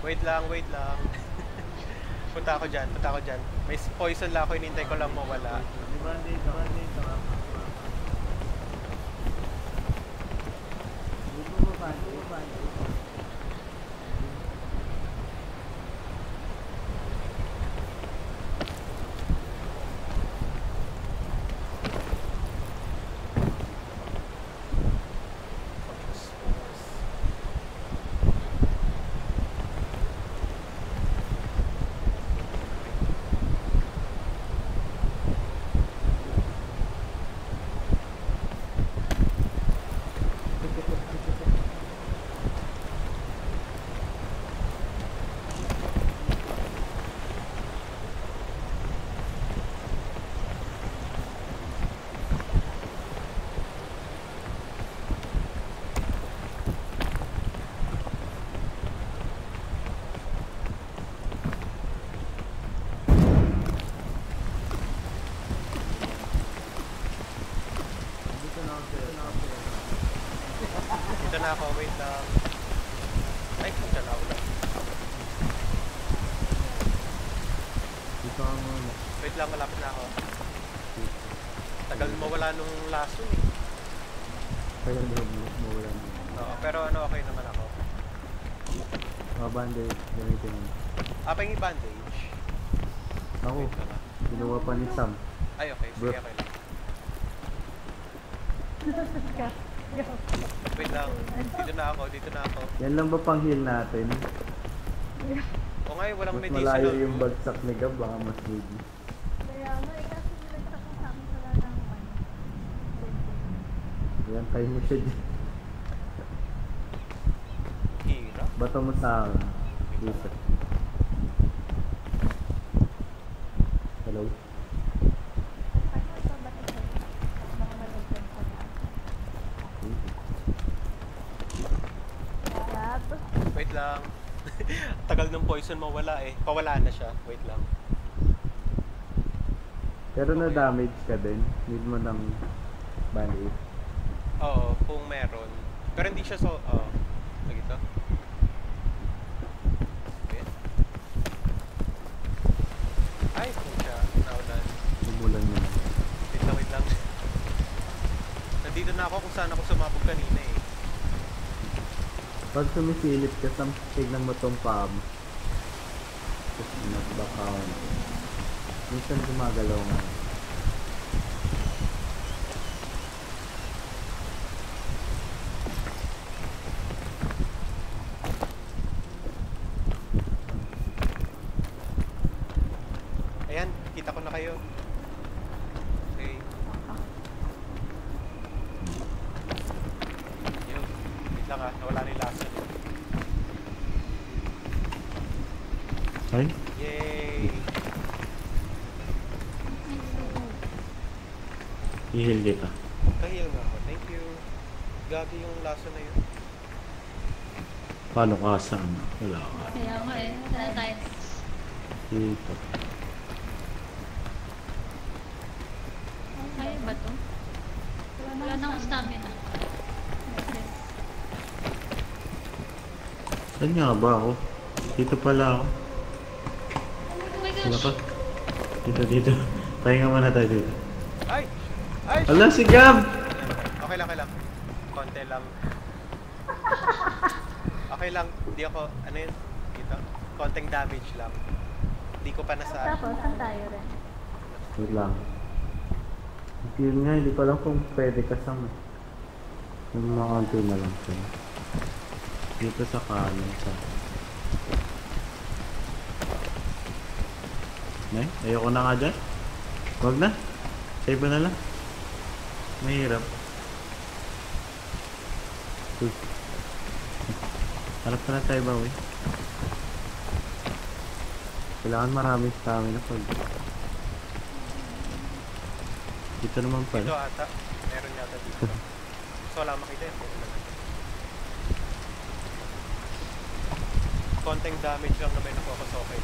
Wait lang. Punta ako dyan. May poison lang ako, hinintay ko lang mawala. Band-aid. Dito na ako, wait lang. Ay, pucha na ulan. Dito ang ano. Wait lang, malapit na ako. Tagal mawala nung laso eh. Kaya mawala na. Oo, pero ano, okay naman ako. Band-aid. Gamitin mo. Apang i-bandage. Ako, Wait lang ah. ginawa pa ni Sam. Ay, okay. Sige, Bro. okay lang. Wait lang. Dito na ako. Yan lang ba pang heal natin? O nga, walang Mas medicinal. malayo yung bagsak ni Gab, baka mas heavy. Kaya nga, kasi nilagsak ko sa akin wala nang Yan, tayo mo siya dyan. Hirap. Bato mo sa akin. Dito. Hello? Wait lang. Tagal ng poison mawala eh. Pawala na siya. Wait lang. Pero na-damage ka din. Need mo ng band-aid. Oo, kung meron. Pero hindi siya so... Oo. Lagi ito. Okay. Ay, pucha. Naulan. Umulan mo. Wait lang. Nandito na ako kung saan ako sumabog kanina eh. Pag sumisilip ka, tignan mo tong palm. Tapos nag-backdown. Minsan gumagalaw nga. Ayan, kita ko na kayo. Okay. Yun. Wait lang ah, nawala na yung lason. Ay? Yay! I-heal kita. Kahil nga ako. Thank you. Gagi yung lason na yun. Paano ka saan? Wala ka. Kaya nga eh. Wala tayo. Dito. Kaya ba to? Wala na akong stamina. Saan nga ba ako? Dito pala ako. Oh my Sino gosh! ka? Dito. Pahinga muna tayo dito. Ay! Ay! Ala, si Gab! Okay lang. Konti lang. Okay lang. Di ako, ano yun? Dito. Konting damage lang. Di ko pa nasa... Tapos, saan tayo rin? Wait lang. Yun nga, hindi ko alam kung pwede kasama. Yung mga konti na lang siya. Dito sa kanan sa... Nay, ayoko na nga dyan. Wag na. Save na lang. Mahirap. Uy. Harap na tayo ba, uy? Kailangan maraming stamina pag... Dito naman Dito pala. ata. Meron yata dito. So, wala makita yun. Konting damage lang naman ako so okay.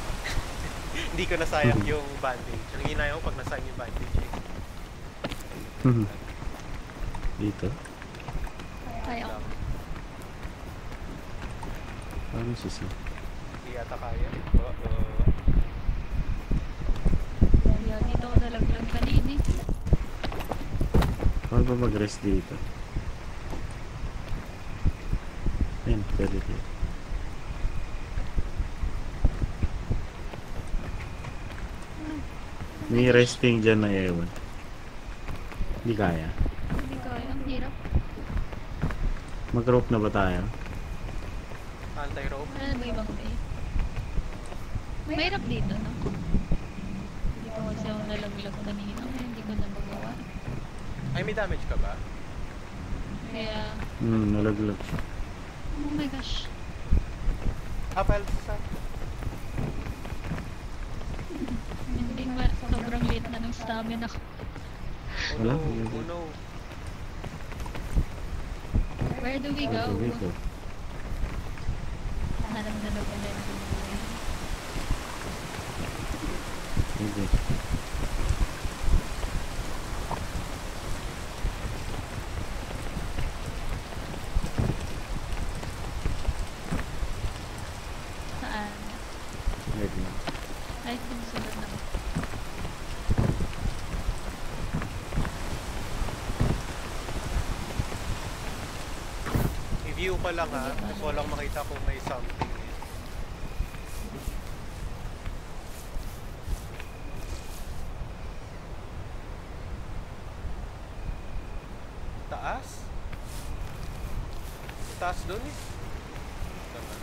Hindi ko nasayang yung bandage. Ang hinayang ko pag nasayang yung bandage eh. Dito? Ayaw. Paano sisi? Hindi yata kaya. Ayaw, dito ko nalaglag kanina. Paano ba mag-rest dito? Ayan, pwede dito. May resting dyan na ewan. Hindi kaya. Hindi ko ayaw. Ang hirap. Mag-rope na ba tayo? Anti-rope. Wala na ba ibang way? Mahirap dito, no? Hindi ko kasi ako nalaglag kanina. Kaya hindi ko na magawa. Ay, may damage ka ba? Kaya... Nalaglag siya. Oh my gosh. Palsa. Hindi ba sobrang late na ng stamina ko. Wala, Oh hindi. no. Where do we go? Dito. Hanap na lang ulit. Dito. Saan? Wait lang. Ay, sunod na. I-view ko lang ha. Gusto ko lang makita kung may something eh. Taas? Taas doon eh. Tama.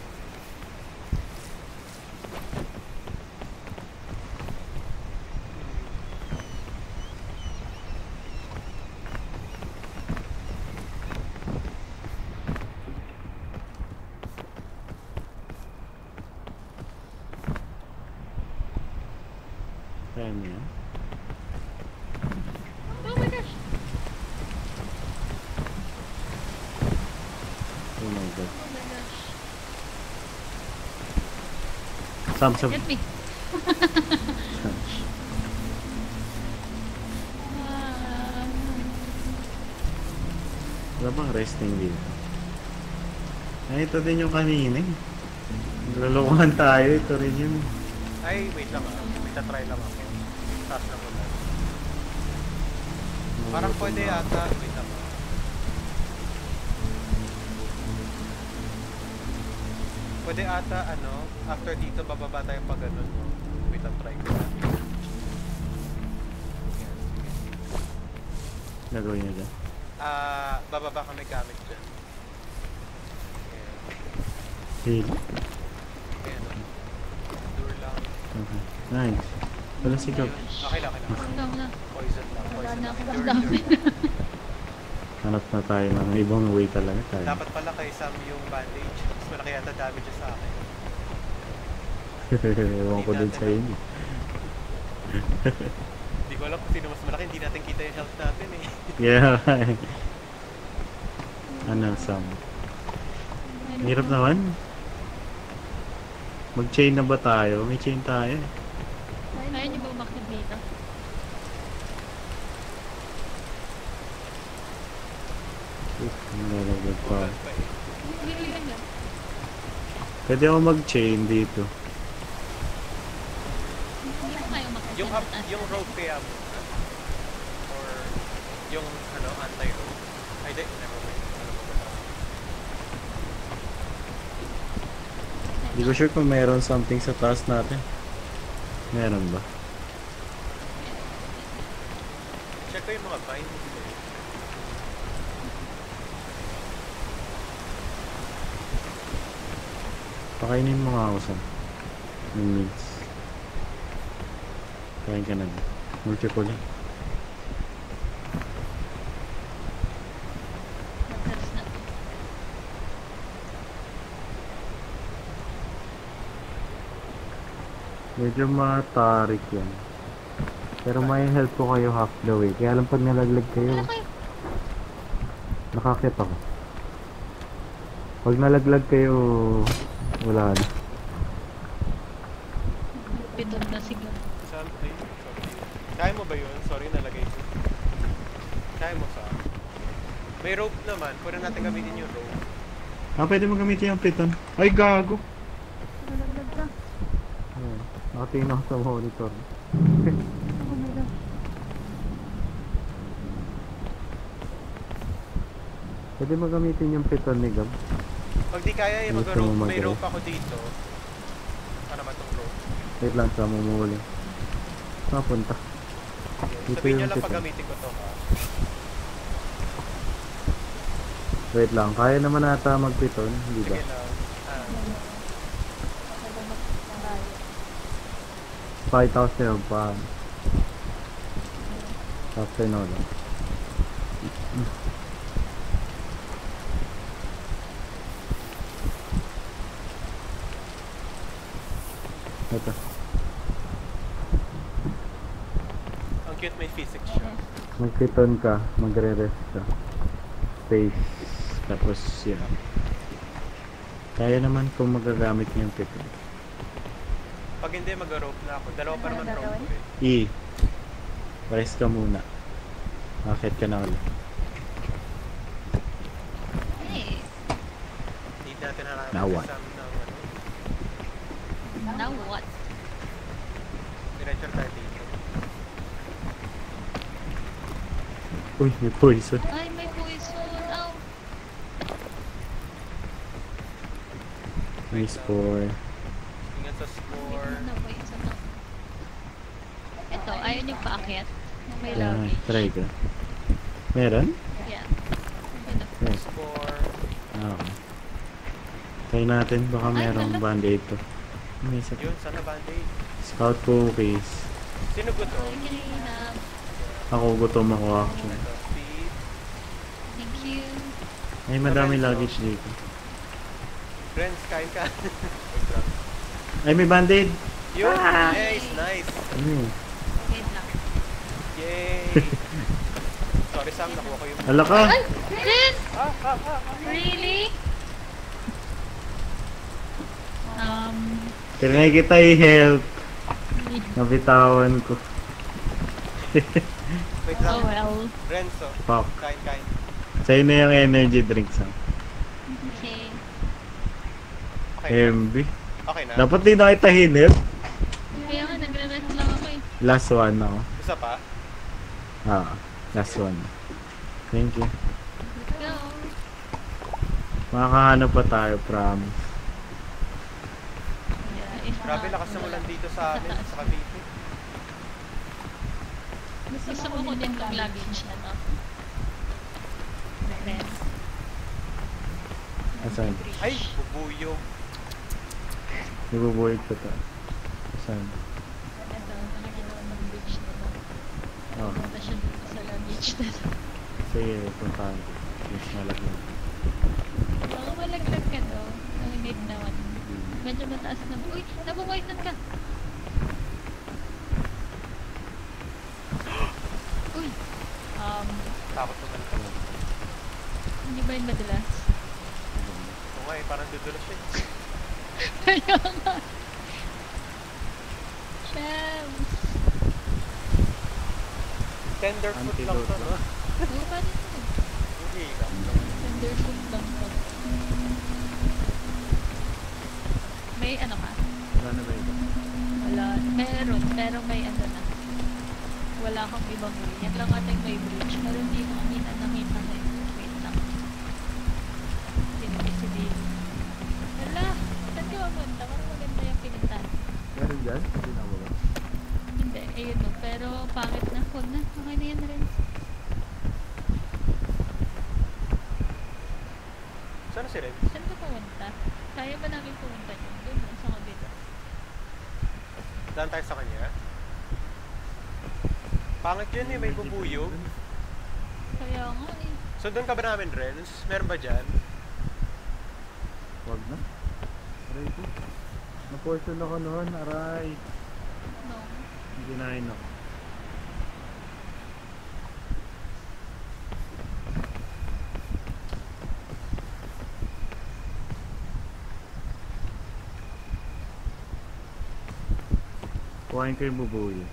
Kaya niya. Oh my gosh! Oh my god. Oh my gosh. Samsung. Get me! Ah, Wala bang resting dito? Ay, ito din yung kanina eh. Naglulukuhan tayo. Ito rin yun. Ay, wait lang ah. Wait, try lang ako. Taas lang muna. Parang pwede yata. Wait lang ah. Pwede ata, ano, after dito, bababa tayo pag ganun. No? Wait lang, try ko. Nagawin niya dyan. Bababa kami gamit dyan. Heal. Ayan, oh. Endure lang. Okay. Nice. Wala si Gab. Okay lang, okay lang. Calm na. Poison lang, Wala poison na lang. akong Endure, stamina. endure. Hanap na tayo ng ibang way talaga tayo. Dapat pala kay Sam yung bandage. Mas malaki yata damage sa akin. Ewan ko din sa inyo. Hindi ko alam kung sino mas malaki. Hindi natin kita yung health natin eh. Yeah. Ano, Sam? Hirap naman. Mag-chain na ba tayo? May chain tayo. Ayaw niyo ba umakit dito? Nalaglag pa. Ulan pa eh. Hindi lang yan. Pwede ako mag-chain dito. Hindi ko kayo makasya Yung, sa taas. yung rope kaya mo. Or yung ano, anti-rope. Ay, di. Never mind. Ano ba ba? Hindi ko sure kung meron something sa taas natin. Meron ba? Check ko yung mga vines. Pakainin mo nga ako sa yung meats. Kain ka na din. Multi-call eh. Mataas na. Medyo matarik yan. Pero may help ko kayo half the way. Kaya lang pag nalaglag kayo, Wala kayo. nakakit ako. Pag nalaglag kayo, wala na. Piton na sigla. Saan? Ay, sorry. Kaya mo ba yun? Sorry, nalagay ko. Kaya mo sa may rope naman. Pwede natin gamitin yung rope. Ah, pwede mo gamitin yung piton. Ay, gago! Nalaglag ka. Oh, nakatingin ako sa monitor. Oh my God. Pwede mo gamitin yung piton ni Gab. Pag di kaya, Gusto mag-rope. mo May mag-rope? rope ako dito. Para naman tong rope. Wait lang, sa mumuli. Mapunta. Dito Sabihin nyo yung lang pag piton. gamitin ko to ha. Wait lang, kaya naman ata magpiton, di ba? Sige lang. Ah, Fight house na yun pa. After no lang. Ito. ang cute, may physics siya. Magpiton ka, magre-rest ka. Space. Tapos yan. Kaya naman kung magagamit niyo yung piton. Pag hindi, mag-rope na ako. Dalawa pa naman rope ko eh. E. Rest ka muna. Akit ka na ulit. Hey, Need natin harapin Now what? ng ano. now what? Diretso tayo dito. Uy, may poison. Ay, may poison. Ow. May spore. Ingat sa score. May poison na. Ito, ayaw niyo paakyat. May Ah, luggage. try ka. Meron? Yeah. Ito. Yes. Score. Ah, okay. Try natin, baka Ay, merong wala. band-aid to. May isa. Yun, sana band-aid. Scout cookies. Sino ko to? Ay, kanina. Ako gutom ako actually. Ito, speed. Thank you. Ay, madami luggage dito. Friends, kain ka. Wait lang. Ay, may band-aid! Yun! Nice, nice! Ano? Wait lang. Yay! Sorry Sam, nakuha ko yung... Ala ka! Ren! Ah! Really? Tinay kita i-help. Nabitawan ko. Wait Oh lang. well. Renzo, Fuck. kain. Sa'yo na yung energy drinks ha. Okay. Okay na? MB. Okay na? Dapat din na kita hinip. Kaya nga, nagre-rest lang ako eh. Last one ako. Isa pa? Ah, last one. Thank you. Let's go. Makakahanap pa tayo, promise. Yeah, if Grabe, not, lakas ng ulan dito sa amin, sa Cavite. Gusto mo ko din tong luggage na to. Then, Asan? Ay, bubuyog. Ibubuhay ko to. Asan? ito, nakakita ko ng beach na to. Oh, Punta siya dito sa luggage na to. sige, puntahan ko. Mas malaglag. Baka malaglag ka to. No need naman. Medyo mataas na. Uy, nabubuhisan ka! Uy! Takot naman ka. Hindi ba yun madalas? Oo nga eh, parang dudulas siya. Kaya nga. Shams! Tenderfoot lang to, no? Oo, paano yun? Hindi lang. Undercook lang to. May ano ka? Wala na ba ito? Wala. Meron, pero may ano na. Wala kang ibang way. Yan lang ating may bridge. Pero hindi ko nakita ko yun. Wait lang. Si Dave. Wala! Saan ka mamunta? Parang maganda yung pinuntahan. Meron dyan? Hindi na ba? Hindi, ayun no. Pero pangit na. Huwag na. Okay na yan rin. Saan na si Ren? Saan ka pumunta? Kaya ba namin pumunta yun? Doon lang sa kabila. Daan tayo sa kanya. Pangit yun eh, may bubuyog. Kaya nga eh. So doon ka ba namin, Renz? Meron ba dyan? Wag na. Aray ko. Na-portion ako noon, aray. No. Hindi na yun ako. Kuhain ko yung bubuyo.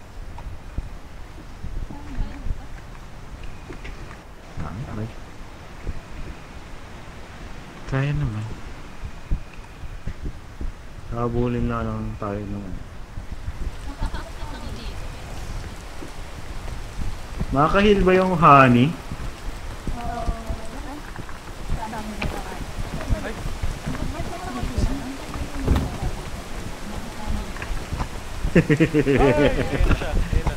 Aray. Kaya naman. Habulin na lang tayo naman. Makakahil ba yung honey? Ay, ayun na siya. Ayun na.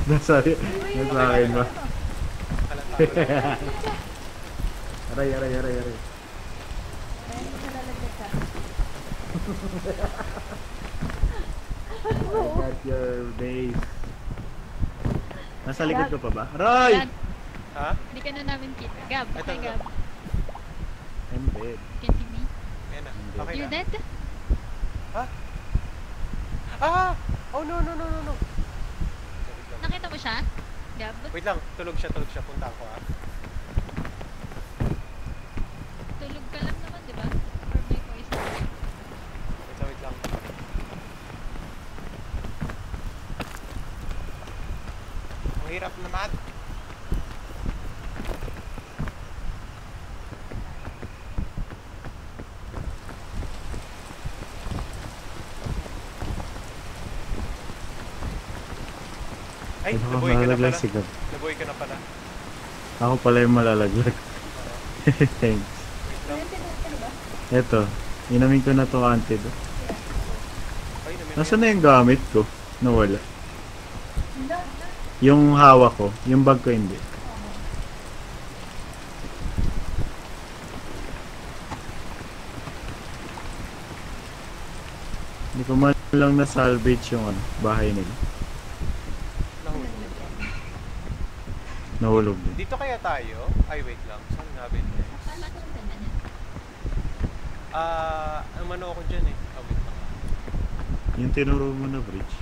Nasa akin ba? Halata. Aray. I got your base. Nasa likod ko pa ba? Aray! Gab, Ha? hindi ka na namin kita. Gab, Ito, hi ito. Gab. I'm dead. Can you see me? Ayun na. Okay You're na. dead? Ha? Ah! Oh, no. Wait lang. Nakita mo siya? Gab? Wait lang. Tulog siya. Punta ko ah. Tulog ka lang naman, di ba? Or may voice na? Wait lang. Ang hirap naman. Ay, Ano ka nabuhay ka na malalaglag pala. si Gab? Nabuhay ka na pala. Ako pala yung malalaglag. Thanks. Wait lang. Eto, inamin ko na to antidote. Ay, namin. Nasaan na yung gamit ko? Nawala. Yung hawak ko, yung bag ko hindi. Hindi ko man lang na-salvage yung ano, bahay nila. Nahulog. Nahulog din. Dito kaya tayo? Ay, wait lang. Saan nga ba yun? Ang mano ako dyan eh. Oh, wait lang. Yung tinuro mo na bridge.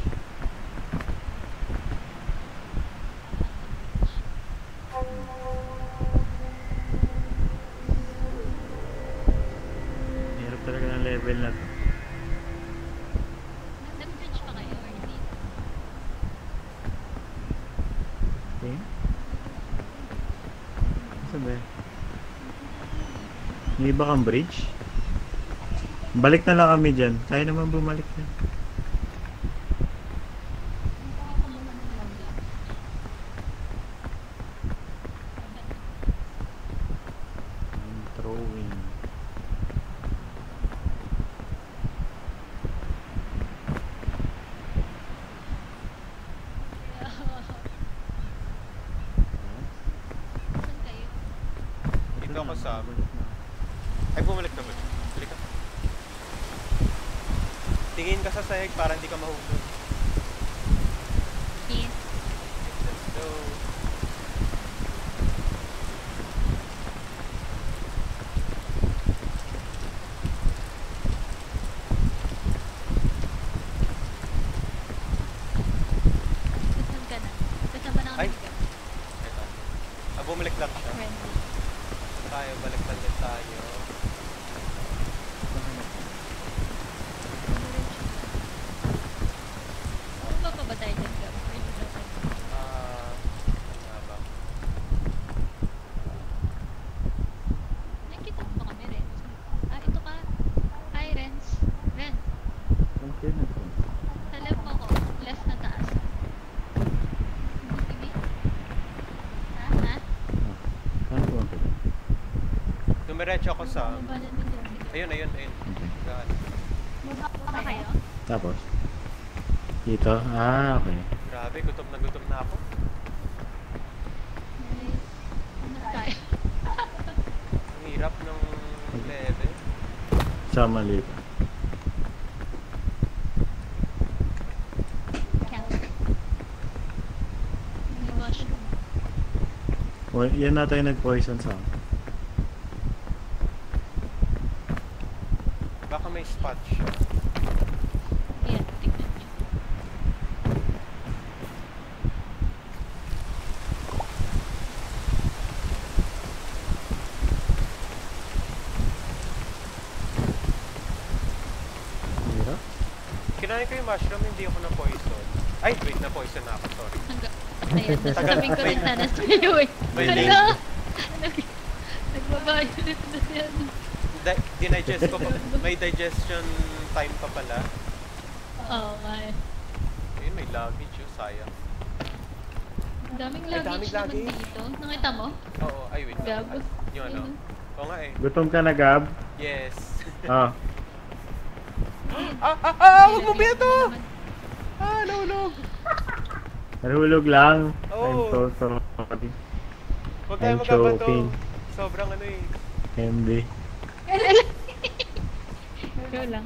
Hirap talaga ng level na to. Nag-bridge pa kayo or hindi? Okay. Sabi. May iba kang bridge? Balik na lang kami dyan. Kaya naman bumalik na. I'm throwing. Saan kayo? Dito ako sa... Ay, bumalik na ba? Balik ka. Tingin ka sa sahig para hindi ka mahulog. Yes. Let's go. Saan ka na? Kasama na Ay. kami Gab. Ito. Bumalik lang siya. Friendly. Tayo, balik lang din tayo. Bumaba pa ba tayo dyan Gab? Or hindi na tayo? Ano nga ba? Dumiretso ako sa... Ayun. Okay. Gaan. Pa kayo? Tapos? Dito? Ah, okay. Grabe, gutom na ako. Tayo. Ang hirap ng level. Sa mali pa. Mushroom. Well, yan na tayo nag-poison sa akin. Baka may spot siya. Ayan, tignan nyo. Hirap? Kinain ko yung mushroom, hindi ako na-poison. Ay, wait, na-poison na ako, sorry. Ayan, nasasabi ko rin sana sa iyo eh. May Hala! Nagbabayo ulit na yan. Dinigest ko pa. May digestion time pa pala. Oo, nga eh. Ayun, may luggage yun, sayang. Ang daming Ay, luggage daming naman luggage. dito. Nakita mo? Oo, ay wait. Gab. Yung ano? Oo nga eh. Gutom ka na, Gab? Yes. Ah. Huwag mo beto! Nahulog! Nahulog lang. Oo. I'm so sorry. Huwag tayo I'm magkabato. choking. Sobrang ano eh. MD. Ikaw lang.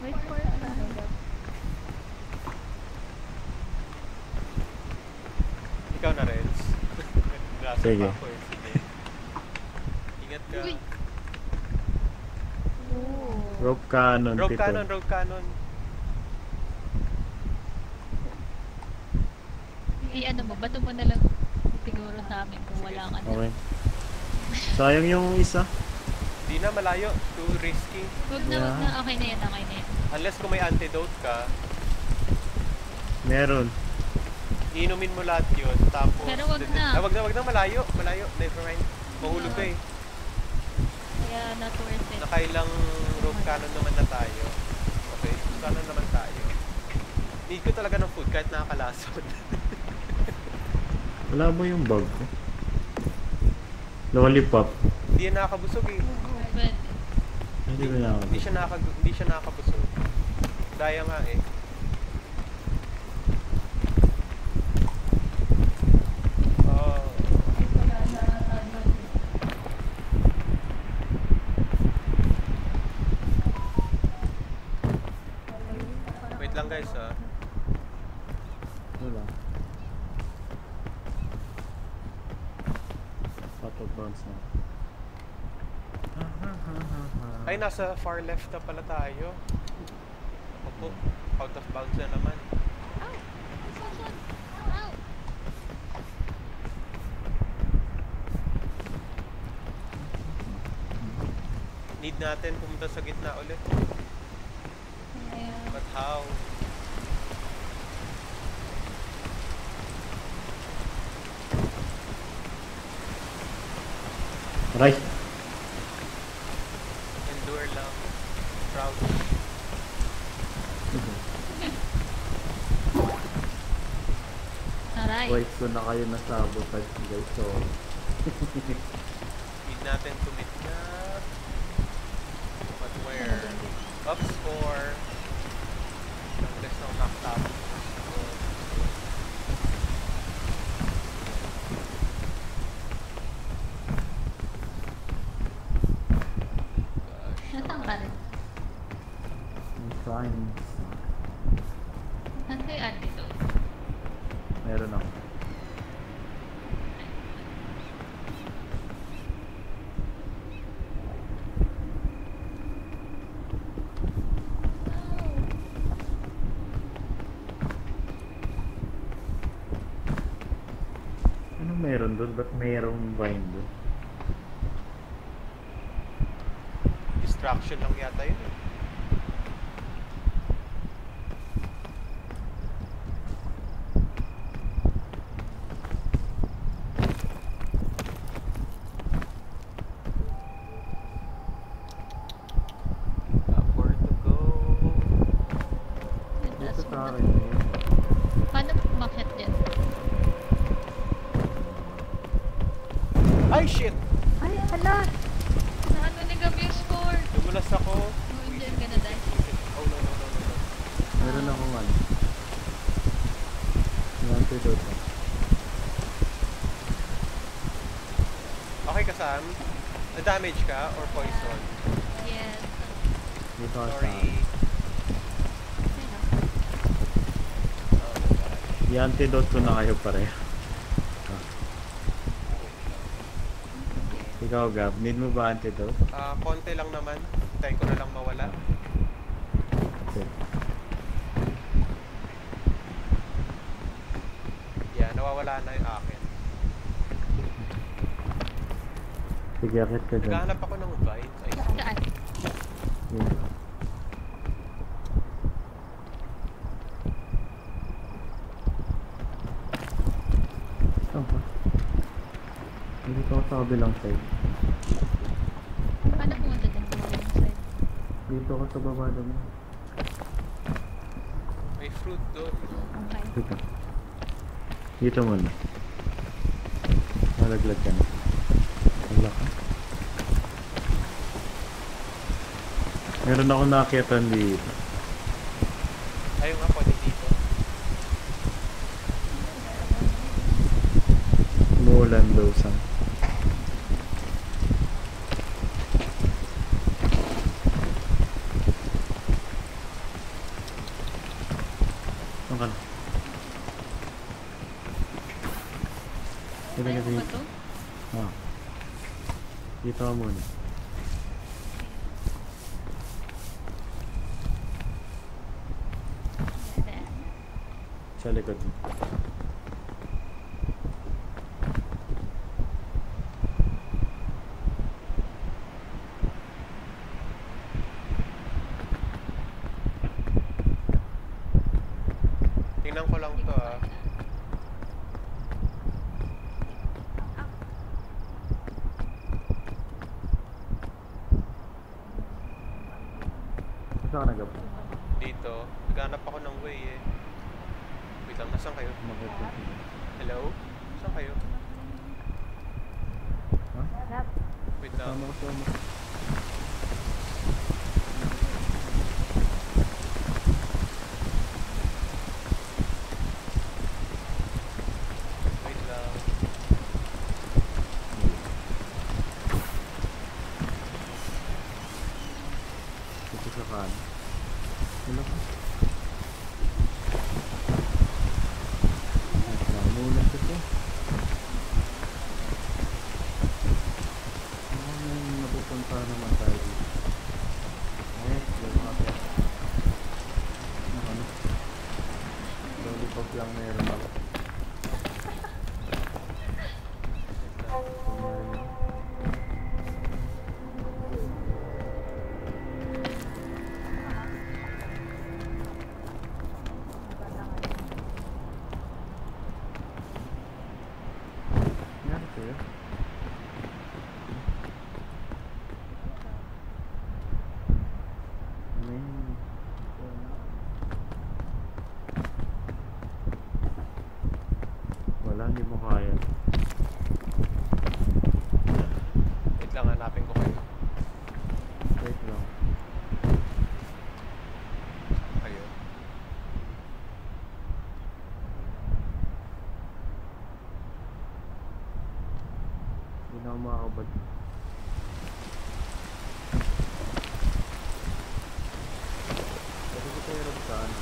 Wait for ano. Ikaw na, Reds. Nasa Sige. pa ako eh. Sige. Ingat ka. Uy. Rope cannon, Rogue pito. cannon, rogue cannon. I-ano mo, bato mo na lang siguro sa amin kung wala ka na. Okay. Sayang yung isa. Di na, malayo. Too risky. Huwag na, huwag na. Okay na yan, okay na yan. Unless kung may antidote ka, Meron. iinumin mo lahat yun. Tapos... Pero wag na. Wag na, malayo. Malayo. Never mind. Mahulog ka eh. Kaya not worth it. Nakailang rogue cannon naman na tayo. Okay, sana naman tayo. Need ko talaga ng food kahit nakakalason. Wala mo yung bag ko. Lollipop. Hindi yan nakakabusog eh. But, Hindi ko na ako. Hindi siya nakakabusog. Daya nga eh. Oh. Wait lang guys ah. Wala. Auto bounce na. Ay, nasa far left na pala tayo. Opo, out of bounds na naman. ow! Sasad! Ow! Need natin pumunta sa gitna ulit. Ayan. But how? Right. Endure lang. Proud. Aray. Twice ko na kayo nasabotage guys. So, Need natin commit na. But where? Up score. Unless no knocked up. Nasaan ka rin? I'm trying. Saan kayo antidote? Meron ako. Ano meron doon? Ba't merong vine doon? Distraction lang yata yun eh. Where to go? Dito sa akin na yun. Paano umakyat dyan? Ay shit! Ay, hala! Nadulas ako. Oh, hindi ka na dahil. Oh, no, no, no, no, no. Meron akong ano. Yung antidote. Okay ka, Sam? Na-damage ka or poison? Yes. Dito ka sa Sorry. akin. Okay na. Oh my gosh. I-antidote ko na kayo pareho. Ah. Ikaw, Gab, need mo ba antidote? Konti lang naman. Hintayin ko na lang mawala. Okay. Yeah, nawawala na yung akin. Sige, akit ka dyan. Naghahanap ako ng vines. Ay, Saan? Yeah. Saan ba? Hindi ko sa kabilang side. Paano pumunta din sa kabilang side? Dito ako sa baba naman. may fruit doon. Okay. Dito. Dito muna. Malaglag ka na. Wala ka. Meron ako nakakita dito. Ayaw nga, pwede dito. Umuulan daw sa. Saan ka na? Dito ka Ayaw ba dito. to? Ah. Dito ka muna. Sa likod mo. Tingnan ko lang to ah. Saan ka nagab? Dito. Naghanap ako ng way eh. Wait lang, nasaan kayo? Hello? Saan kayo? Ha? Gab, Wait lang. Sama ko sama. Wait lang. Dito sa kan. Wala ka. Namulan kasi. Napupunta naman tayo dito. Ay, wala ka pa. Ano? Lollipop lang meron ako. Yan sa'yo. Wala, hindi mo kaya. Wait lang, hanapin ko kayo. Wait lang. Kayo. Hindi na ako makakabad. Kasi ko tayo rin sa ano.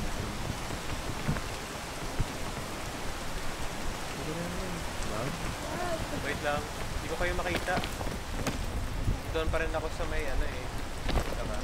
Sige na yun. Loud? Wait lang. Hindi ko kayo makita. Doon pa rin ako sa may ano eh. Tama.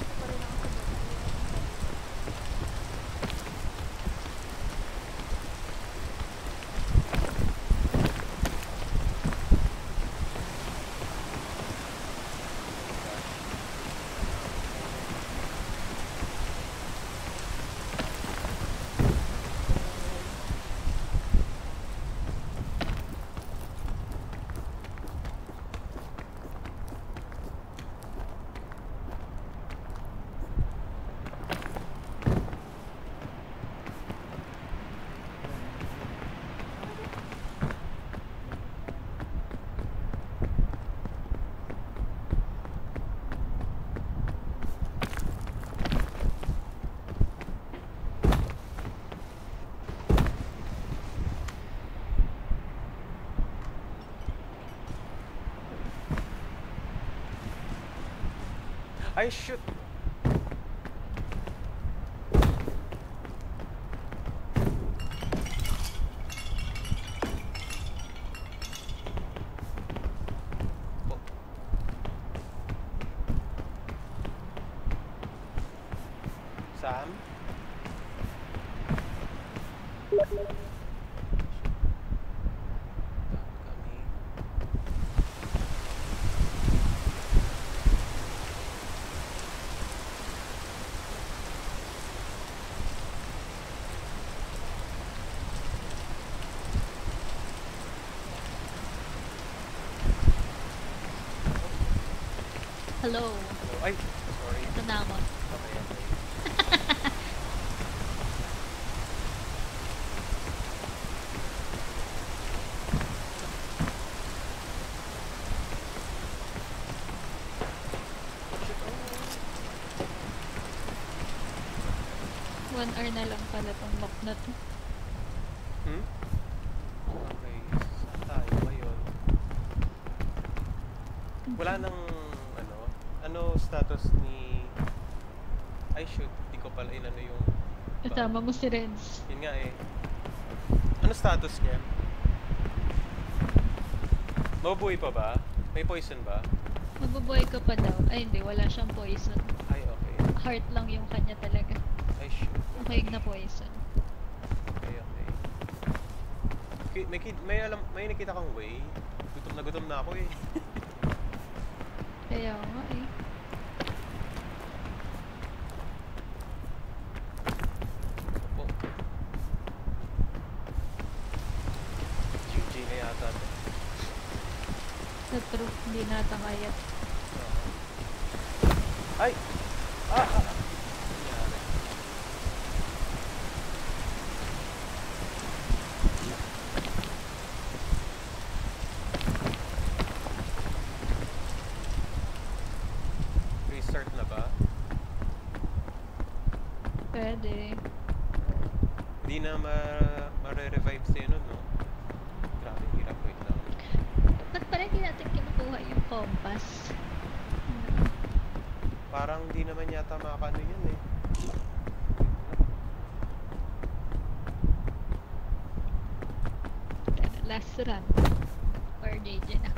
Ay, shoot! Oh. Sam? Kami. Hello. Hello. Ay, sorry. Ito na ako. Okay, okay. Shit, oh. 1 hour na lang pala tong map na to. Hmm? Okay, saan tayo ngayon? Wala nang, ano status ni... Ay shoot, di ko pala inano yung... Kasama mo si Renz. Yun nga eh. Ano status niya? Mabubuhay pa ba? May poison ba? Mabubuhay ka pa daw. Ay hindi, wala siyang poison. Ay, okay. Heart lang yung kanya talaga. Ay shoot. Okay na poison. Okay, okay. May nakita kang way. Gutom na ako eh. Kaya nga eh. Oh. GG na yata. Sa truth, hindi nata kaya. Ay! Nangyari. Restart na ba? Pwede. Hindi na ma-revive sa'yo nun, no? Grabe, hirap. Wait lang. Ba't pala hindi natin kinukuha yung compass? Parang hindi naman yata makakano yun eh. Last run. Or JJ na.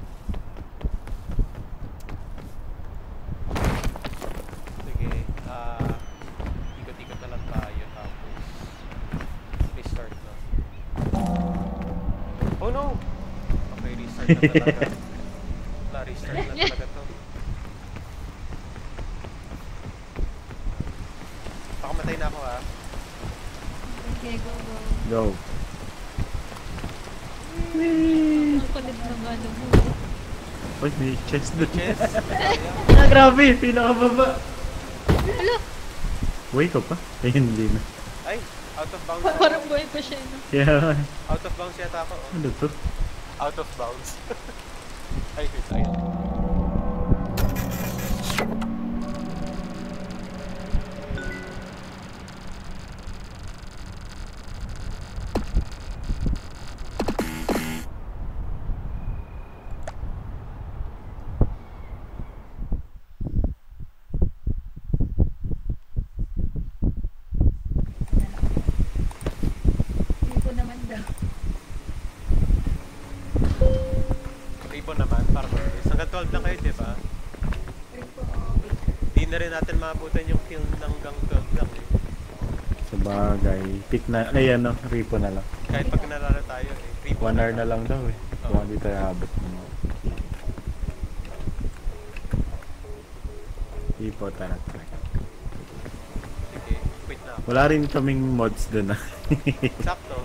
Sige, ikot-ikot na lang tayo tapos restart na. Oh no! Okay, restart na talaga. Wala, restart na talaga to. Pakamatay na ako ah. Okay, go. Go. Ang kulit ng ano mo. Uy, may chest doon. Chess, Ah, grabe! Pinakababa! Hala! Buhay ka pa? Ayun, hindi na. ay, out of bounds. Parang buhay pa siya, no? Kaya, Out of bounds yata ako. Oh. ano to? Out of bounds. Ay, wait, ayun. Hindi ko naman daw. Ribbon naman, para mabilis. Hanggang 12 lang kayo, di ba? Di na rin natin maabutan yung kill hanggang 12 lang eh. Sa bagay. Pick na, ay ano, ripo na lang. Kahit pag nalala tayo eh. Ribbon 1 hour na lang daw eh. Kung hindi tayo habot. Ripo talaga. Sige, quit na ako. Wala rin kaming mods dun ah. Sakto.